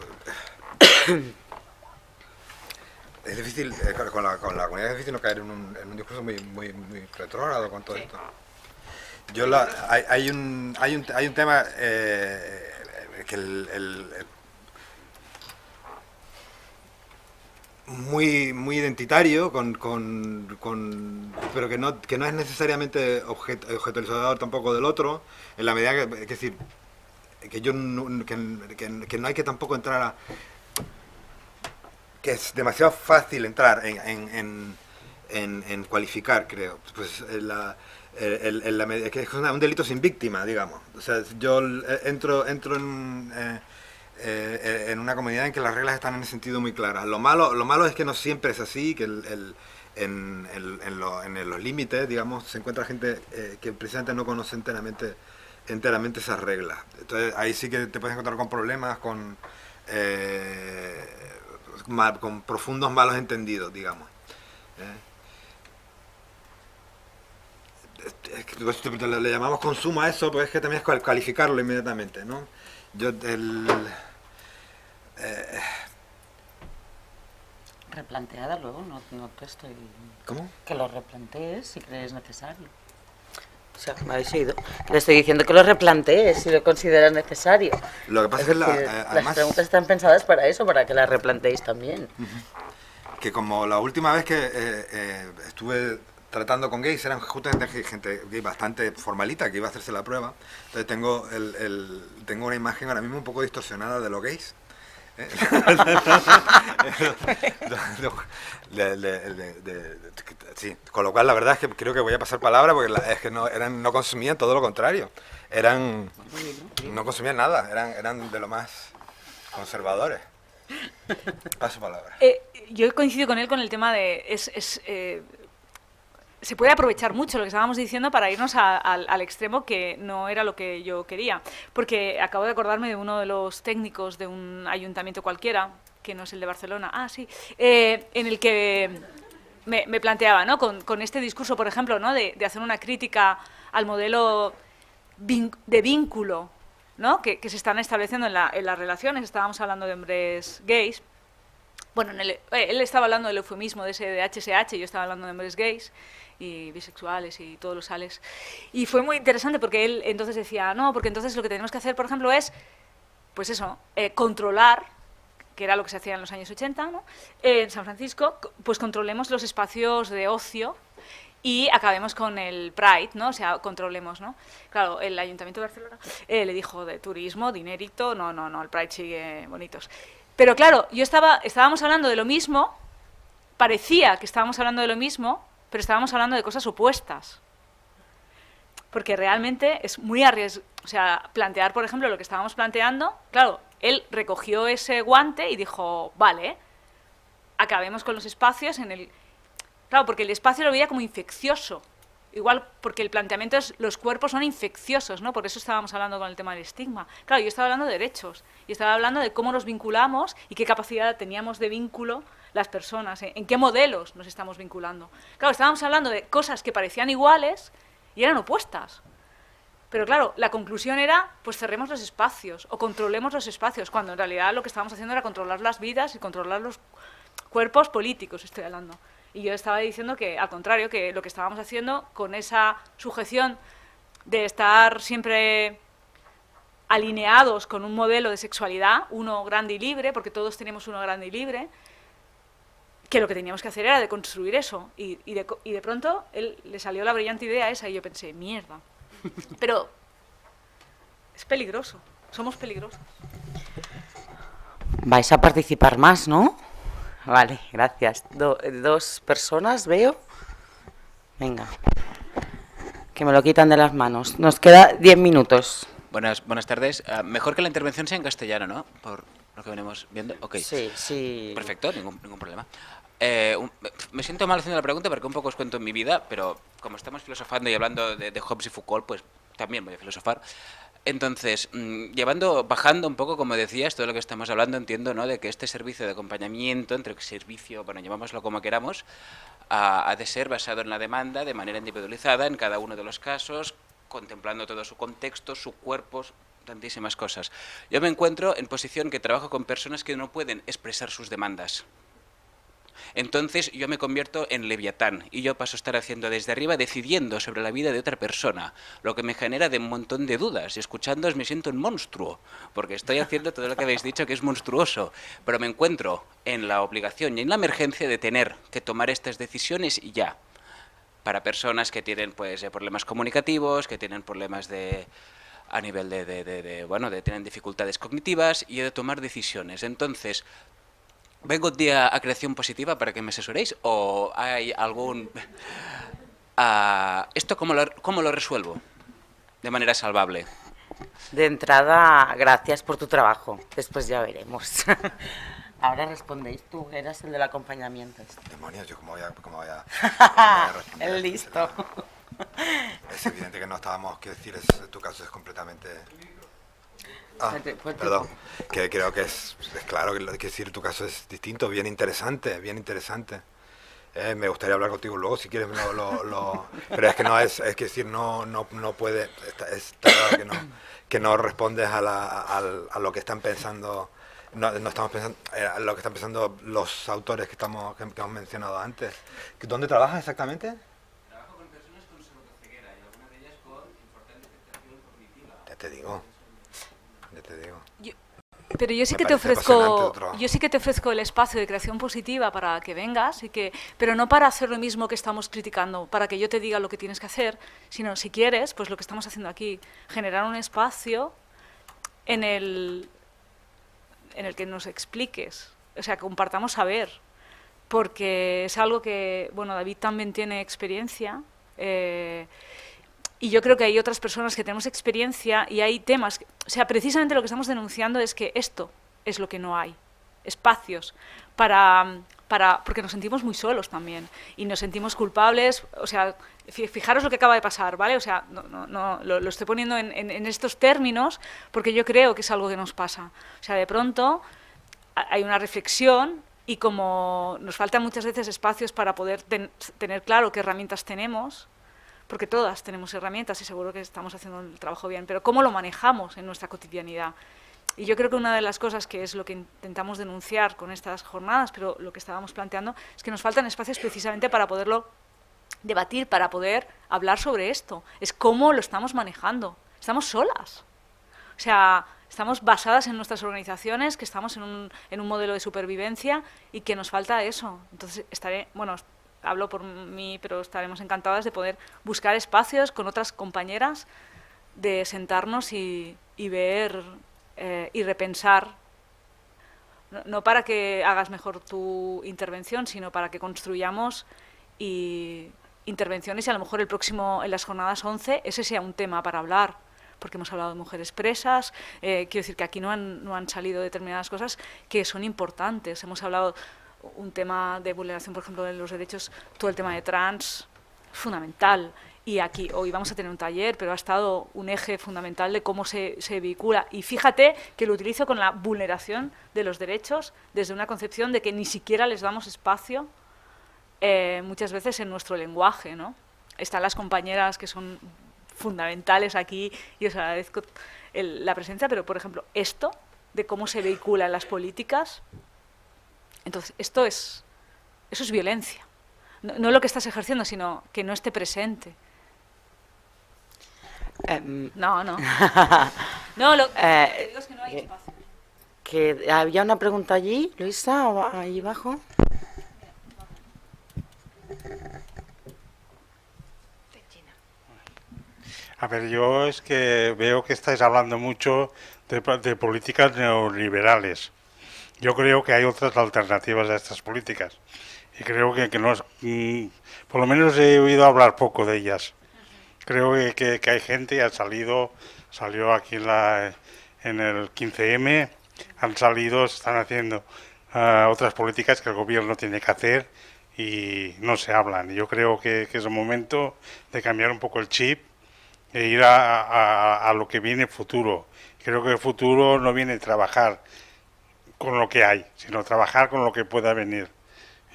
Es difícil, con la comunidad es difícil no caer en un discurso muy retrógrado con todo esto. Hay un tema que muy identitario, pero que no es necesariamente objetualizador tampoco del otro, en la medida que, es decir, que no hay que tampoco entrar a... que es demasiado fácil entrar en cualificar, creo. Pues que es un delito sin víctima, digamos. O sea, yo entro en una comunidad en que las reglas están en ese sentido muy claras. Lo malo es que no siempre es así, que en los límites, digamos, se encuentra gente que precisamente no conoce enteramente esas reglas. Entonces ahí sí que te puedes encontrar con problemas, con profundos malos entendidos, digamos. Le llamamos consumo a eso, pues es que también es calificarlo inmediatamente, ¿no? replanteada luego, no te estoy... ¿Cómo? Que lo replantees si crees necesario. O sea, me habéis oído. Le estoy diciendo que lo replantees si lo consideras necesario. Lo que pasa es que decir, además, las preguntas están pensadas para eso, para que las replanteéis también. que como la última vez que estuve tratando con gays, eran justamente gente gay bastante formalita que iba a hacerse la prueba, entonces tengo una imagen ahora mismo un poco distorsionada de los gays. Sí, con lo cual la verdad es que creo que voy a pasar palabra porque es que no consumían, todo lo contrario, no consumían nada, eran de lo más conservadores. Paso palabra. Yo coincido con él con el tema de... se puede aprovechar mucho lo que estábamos diciendo para irnos al extremo que no era lo que yo quería. Porque acabo de acordarme de uno de los técnicos de un ayuntamiento cualquiera, que no es el de Barcelona, en el que me planteaba, ¿no? Con este discurso, por ejemplo, ¿no? de hacer una crítica al modelo de vínculo, ¿no? que se están estableciendo en las relaciones. Estábamos hablando de hombres gays. Bueno, él estaba hablando del eufemismo de ese de HSH, yo estaba hablando de hombres gays y bisexuales y todos los ales. Y fue muy interesante porque él entonces decía, no, porque entonces lo que tenemos que hacer, por ejemplo, es, pues eso, controlar, que era lo que se hacía en los años 80, ¿no? En San Francisco, pues controlemos los espacios de ocio y acabemos con el Pride, ¿no? O sea, controlemos, ¿no? Claro, el Ayuntamiento de Barcelona le dijo de turismo, dinerito, no, el Pride sigue bonitos. Pero claro, estábamos hablando de lo mismo, parecía que estábamos hablando de lo mismo, pero estábamos hablando de cosas opuestas. Porque realmente es muy arriesgado, o sea, plantear, por ejemplo, lo que estábamos planteando, claro, él recogió ese guante y dijo, vale, acabemos con los espacios en el... Claro, porque el espacio lo veía como infeccioso. Igual porque el planteamiento es los cuerpos son infecciosos, ¿no? Por eso estábamos hablando con el tema del estigma. Claro, yo estaba hablando de derechos, y estaba hablando de cómo nos vinculamos y qué capacidad teníamos de vínculo las personas, en qué modelos nos estamos vinculando. Claro, estábamos hablando de cosas que parecían iguales y eran opuestas. Pero claro, la conclusión era, pues cerremos los espacios o controlemos los espacios, cuando en realidad lo que estábamos haciendo era controlar las vidas y controlar los cuerpos políticos, estoy hablando. Y yo estaba diciendo que, al contrario, que lo que estábamos haciendo con esa sujeción de estar siempre alineados con un modelo de sexualidad, uno grande y libre, porque todos tenemos uno grande y libre, que lo que teníamos que hacer era deconstruir eso. Y de pronto le salió la brillante idea esa y yo pensé, mierda. Pero es peligroso, somos peligrosos. Vais a participar más, ¿no? Vale, gracias. Dos personas, veo. Venga. Que me lo quitan de las manos. Nos queda 10 minutos. Buenas tardes. Mejor que la intervención sea en castellano, ¿no? Por lo que venimos viendo. Ok. Sí. Perfecto, ningún problema. Me siento mal haciendo la pregunta porque un poco os cuento en mi vida, pero como estamos filosofando y hablando de Hobbes y Foucault, pues también voy a filosofar. Entonces, bajando un poco, como decías, todo lo que estamos hablando, entiendo, ¿no?, de que este servicio de acompañamiento, bueno, llamámoslo como queramos, ha de ser basado en la demanda de manera individualizada en cada uno de los casos, contemplando todo su contexto, su cuerpo, tantísimas cosas. Yo me encuentro en posición que trabajo con personas que no pueden expresar sus demandas. Entonces yo me convierto en Leviatán y yo paso a estar haciendo desde arriba, decidiendo sobre la vida de otra persona, lo que me genera de un montón de dudas. Y escuchándoos me siento un monstruo, porque estoy haciendo todo lo que habéis dicho que es monstruoso, pero me encuentro en la obligación y en la emergencia de tener que tomar estas decisiones y ya, para personas que tienen pues problemas comunicativos, que tienen problemas a nivel tienen dificultades cognitivas y he de tomar decisiones. Entonces, ¿vengo un día a Creación Positiva para que me asesoréis o hay algún... ¿Esto cómo lo resuelvo de manera salvable? De entrada, gracias por tu trabajo. Después ya veremos. Ahora respondéis tú, eras el del acompañamiento. Demonios, yo cómo voy a responder. El listo. Es evidente que no estábamos, quiero decir, tu caso es completamente... perdón, que creo que es claro que decir tu caso es distinto, bien interesante. Me gustaría hablar contigo luego si quieres, pero es que no es que decir, no puede, está claro que no respondes a lo que están pensando no estamos pensando lo que están pensando los autores que hemos mencionado antes. ¿Dónde trabajas exactamente? Trabajo con personas con sordoceguera y algunas de ellas con importante afectación cognitiva. Ya te digo. Ya te digo. Pero yo sí Me que te parece apasionante tu ofrezco, trabajo. yo sí que te ofrezco el espacio de creación positiva para que vengas pero no para hacer lo mismo que estamos criticando, para que yo te diga lo que tienes que hacer, sino si quieres, pues lo que estamos haciendo aquí, generar un espacio en el que nos expliques, o sea, compartamos saber, porque es algo que, bueno, David también tiene experiencia. Y yo creo que hay otras personas que tenemos experiencia y hay temas, o sea, precisamente lo que estamos denunciando es que esto es lo que no hay, espacios porque nos sentimos muy solos también y nos sentimos culpables, o sea, fijaros lo que acaba de pasar, ¿vale? O sea, lo estoy poniendo en estos términos porque yo creo que es algo que nos pasa. O sea, de pronto hay una reflexión y como nos faltan muchas veces espacios para poder tener claro qué herramientas tenemos, porque todas tenemos herramientas y seguro que estamos haciendo el trabajo bien, pero cómo lo manejamos en nuestra cotidianidad. Y yo creo que una de las cosas que es lo que intentamos denunciar con estas jornadas, pero lo que estábamos planteando, es que nos faltan espacios precisamente para poderlo debatir, para poder hablar sobre esto. Es cómo lo estamos manejando. Estamos solas. O sea, estamos basadas en nuestras organizaciones, que estamos en un modelo de supervivencia y que nos falta eso. Entonces, hablo por mí, pero estaremos encantadas de poder buscar espacios con otras compañeras, de sentarnos y ver y repensar, no para que hagas mejor tu intervención, sino para que construyamos intervenciones y a lo mejor en las jornadas 11, ese sea un tema para hablar, porque hemos hablado de mujeres presas, quiero decir que aquí no han salido determinadas cosas que son importantes, hemos hablado un tema de vulneración, por ejemplo, de los derechos, todo el tema de trans, fundamental. Y aquí hoy vamos a tener un taller, pero ha estado un eje fundamental de cómo se vehicula. Y fíjate que lo utilizo con la vulneración de los derechos desde una concepción de que ni siquiera les damos espacio muchas veces en nuestro lenguaje, ¿no? Están las compañeras que son fundamentales aquí y os agradezco la presencia, pero, por ejemplo, esto de cómo se vehicula en las políticas. Entonces, eso es violencia. No lo que estás ejerciendo, sino que no esté presente. No. No, lo que digo es que no hay espacio. Que había una pregunta allí, Luisa, ahí abajo. A ver, yo es que veo que estáis hablando mucho de políticas neoliberales. Yo creo que hay otras alternativas a estas políticas y creo que no es, por lo menos he oído hablar poco de ellas. Creo que hay gente, salió aquí en el 15M, se están haciendo otras políticas que el gobierno tiene que hacer y no se hablan. Yo creo que es el momento de cambiar un poco el chip e ir a lo que viene futuro. Creo que el futuro no viene a trabajar con lo que hay, sino trabajar con lo que pueda venir.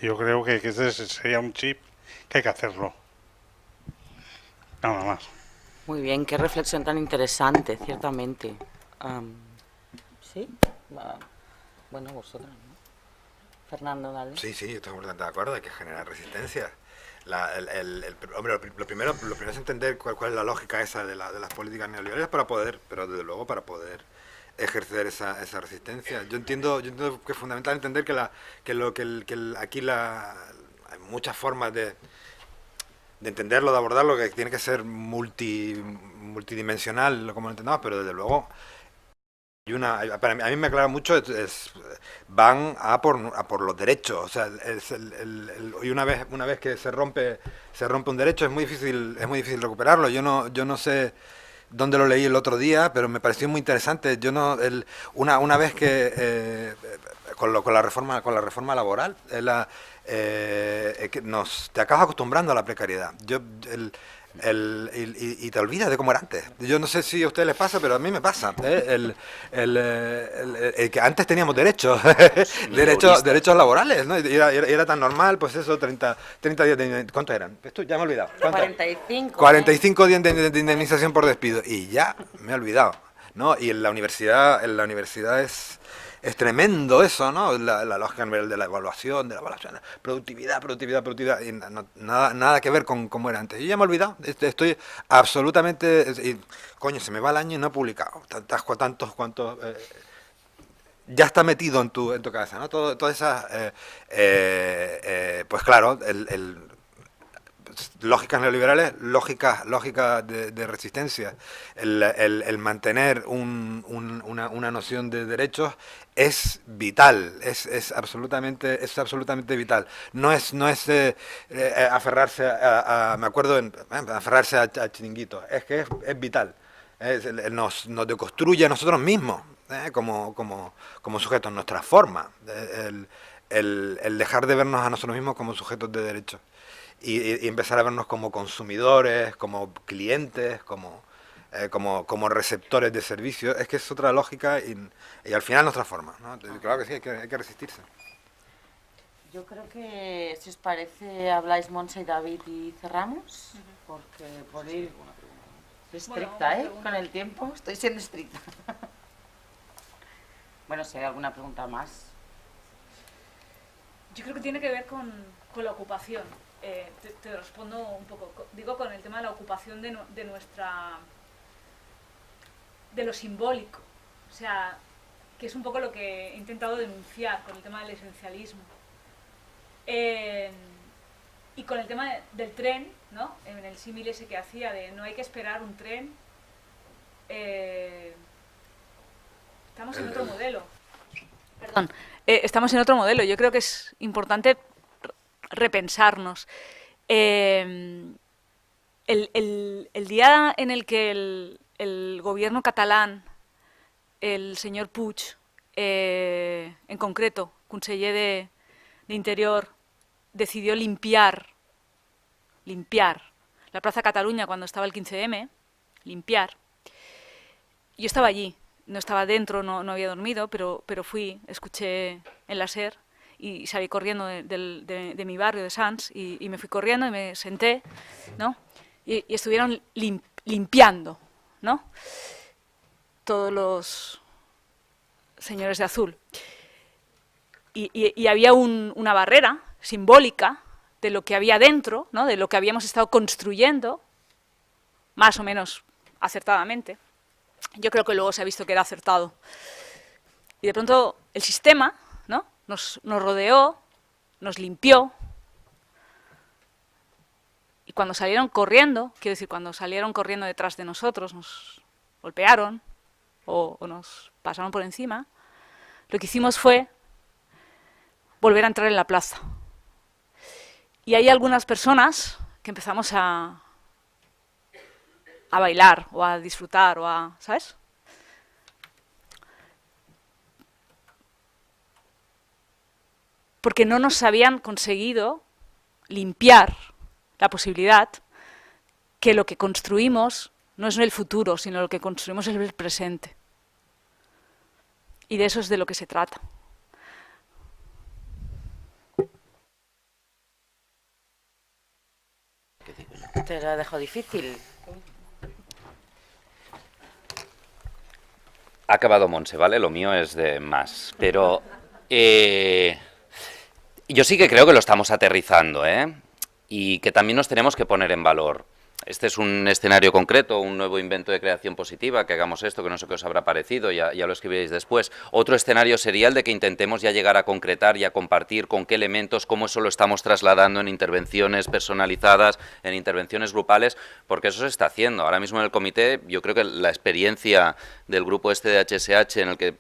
Yo creo que ese sería un chip que hay que hacerlo. Nada más. Muy bien, qué reflexión tan interesante, ciertamente. ¿Sí? Bueno, vosotros, ¿no? Fernando, dale. Sí, yo estoy completamente de acuerdo, hay que generar resistencia. Hombre, lo primero es entender cuál es la lógica esa de las políticas neoliberales pero desde luego para poder ejercer esa resistencia. Yo entiendo que es fundamental entender aquí hay muchas formas de entenderlo, de abordarlo, que tiene que ser multidimensional, como lo entendamos, pero desde luego a mí me aclara mucho, van a por los derechos. O sea, y una vez que se rompe un derecho es muy difícil recuperarlo. Yo no sé dónde lo leí el otro día, pero me pareció muy interesante. Una vez que con la reforma laboral, te acabas acostumbrando a la precariedad. Y te olvidas de cómo era antes. Yo no sé si a ustedes les pasa, pero a mí me pasa. Que antes teníamos derechos, derechos laborales, ¿no? Y era tan normal, pues eso, 30 días de... ¿Cuántos eran? Esto ya me he olvidado. 45. 45 días de indemnización por despido. Y ya me he olvidado, ¿no? Y en la universidad es tremendo eso, ¿no? La lógica a nivel de la evaluación, productividad, y nada que ver con cómo era antes. Yo ya me he olvidado, estoy absolutamente... coño, se me va el año y no he publicado tantos cuantos... ya está metido en tu cabeza, ¿no? Todas esas... pues claro, lógicas neoliberales, lógicas de resistencia, el mantener una noción de derechos es vital, es absolutamente vital. No es aferrarse me acuerdo, aferrarse a chiringuitos, es que es vital. Nos deconstruye a nosotros mismos, como sujetos, nos transforma. El dejar de vernos a nosotros mismos como sujetos de derechos. Y empezar a vernos como consumidores, como clientes, como receptores de servicios, es que es otra lógica y al final nos transforma, ¿no? Claro que sí, hay que resistirse. Yo creo que, si os parece, habláis Montse y David y cerramos, porque por ir estricta, con el tiempo, estoy siendo estricta. Bueno, si hay alguna pregunta más. Yo creo que tiene que ver con la ocupación. Te respondo un poco. Digo, con el tema de la ocupación de lo simbólico. O sea, que es un poco lo que he intentado denunciar con el tema del esencialismo. Y con el tema del tren, ¿no? En el símil ese que hacía de no hay que esperar un tren. Estamos en otro modelo. Perdón. Estamos en otro modelo. Yo creo que es importante repensarnos. El día en el que el gobierno catalán, el señor Puig, en concreto, conseller de Interior, decidió limpiar la Plaza Cataluña cuando estaba el 15M, limpiar. Yo estaba allí, no estaba dentro, no había dormido, pero fui, escuché en la SER y salí corriendo de mi barrio, de Sants, y me fui corriendo y me senté, ¿no? Y estuvieron limpiando, ¿no? Todos los señores de azul. Y había una barrera simbólica de lo que había dentro, ¿no? De lo que habíamos estado construyendo, más o menos acertadamente. Yo creo que luego se ha visto que era acertado. Y de pronto el sistema, ¿no? Nos rodeó, nos limpió. Y cuando salieron corriendo, quiero decir, cuando salieron corriendo detrás de nosotros, nos golpearon o nos pasaron por encima, lo que hicimos fue volver a entrar en la plaza. Y hay algunas personas que empezamos a bailar o a disfrutar o a, ¿sabes? Porque no nos habían conseguido limpiar la posibilidad que lo que construimos no es el futuro, sino lo que construimos es el presente. Y de eso es de lo que se trata. Te lo dejo difícil. Ha acabado Montse, ¿vale? Lo mío es de más. Pero yo sí que creo que lo estamos aterrizando, ¿eh? Y que también nos tenemos que poner en valor. Este es un escenario concreto, un nuevo invento de creación positiva, que hagamos esto, que no sé qué os habrá parecido, ya lo escribiréis después. Otro escenario sería el de que intentemos ya llegar a concretar y a compartir con qué elementos, cómo eso lo estamos trasladando en intervenciones personalizadas, en intervenciones grupales, porque eso se está haciendo. Ahora mismo en el comité, yo creo que la experiencia del grupo este de HSH en el que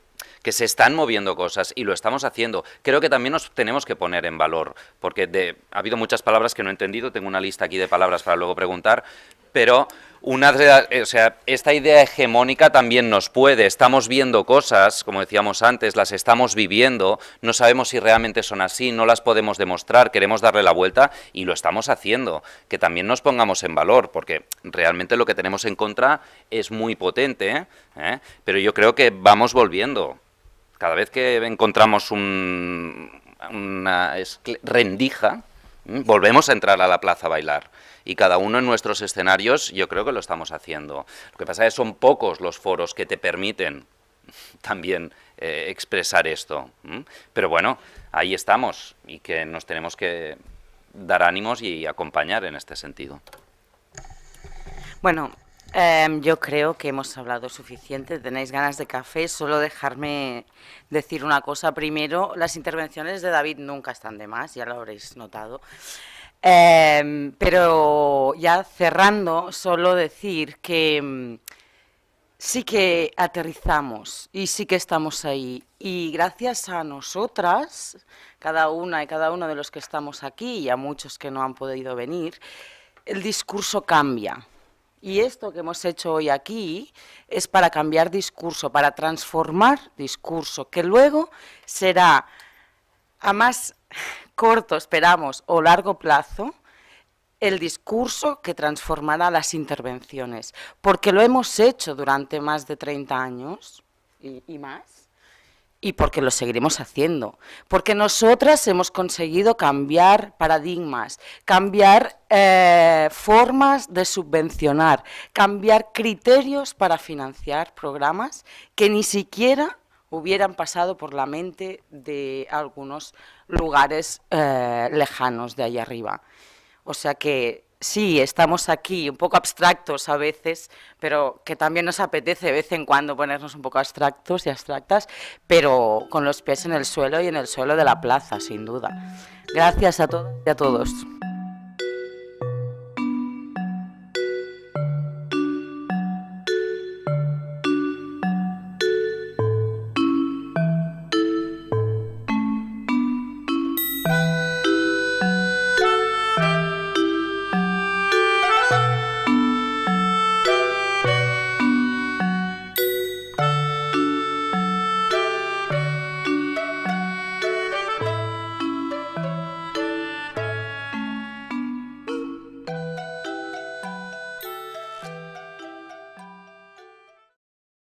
se están moviendo cosas y lo estamos haciendo. Creo que también nos tenemos que poner en valor, porque ha habido muchas palabras que no he entendido, tengo una lista aquí de palabras para luego preguntar, pero esta idea hegemónica también nos puede, estamos viendo cosas, como decíamos antes, las estamos viviendo, no sabemos si realmente son así, no las podemos demostrar, queremos darle la vuelta y lo estamos haciendo, que también nos pongamos en valor, porque realmente lo que tenemos en contra es muy potente, pero yo creo que vamos volviendo. Cada vez que encontramos una rendija, volvemos a entrar a la plaza a bailar. Y cada uno en nuestros escenarios yo creo que lo estamos haciendo. Lo que pasa es que son pocos los foros que te permiten también expresar esto. Pero bueno, ahí estamos y que nos tenemos que dar ánimos y acompañar en este sentido. Bueno, yo creo que hemos hablado suficiente. ¿Tenéis ganas de café? Solo dejarme decir una cosa. Primero, las intervenciones de David nunca están de más, ya lo habréis notado. Pero ya cerrando, solo decir que sí que aterrizamos y sí que estamos ahí. Y gracias a nosotras, cada una y cada uno de los que estamos aquí y a muchos que no han podido venir, el discurso cambia. Y esto que hemos hecho hoy aquí es para cambiar discurso, para transformar discurso, que luego será a más corto, esperamos, o largo plazo, el discurso que transformará las intervenciones, porque lo hemos hecho durante más de 30 años y más, y porque lo seguiremos haciendo, porque nosotras hemos conseguido cambiar paradigmas, cambiar formas de subvencionar, cambiar criterios para financiar programas que ni siquiera hubieran pasado por la mente de algunos lugares lejanos de ahí arriba. O sea que sí, estamos aquí un poco abstractos a veces, pero que también nos apetece de vez en cuando ponernos un poco abstractos y abstractas, pero con los pies en el suelo y en el suelo de la plaza, sin duda. Gracias a todos y a todos.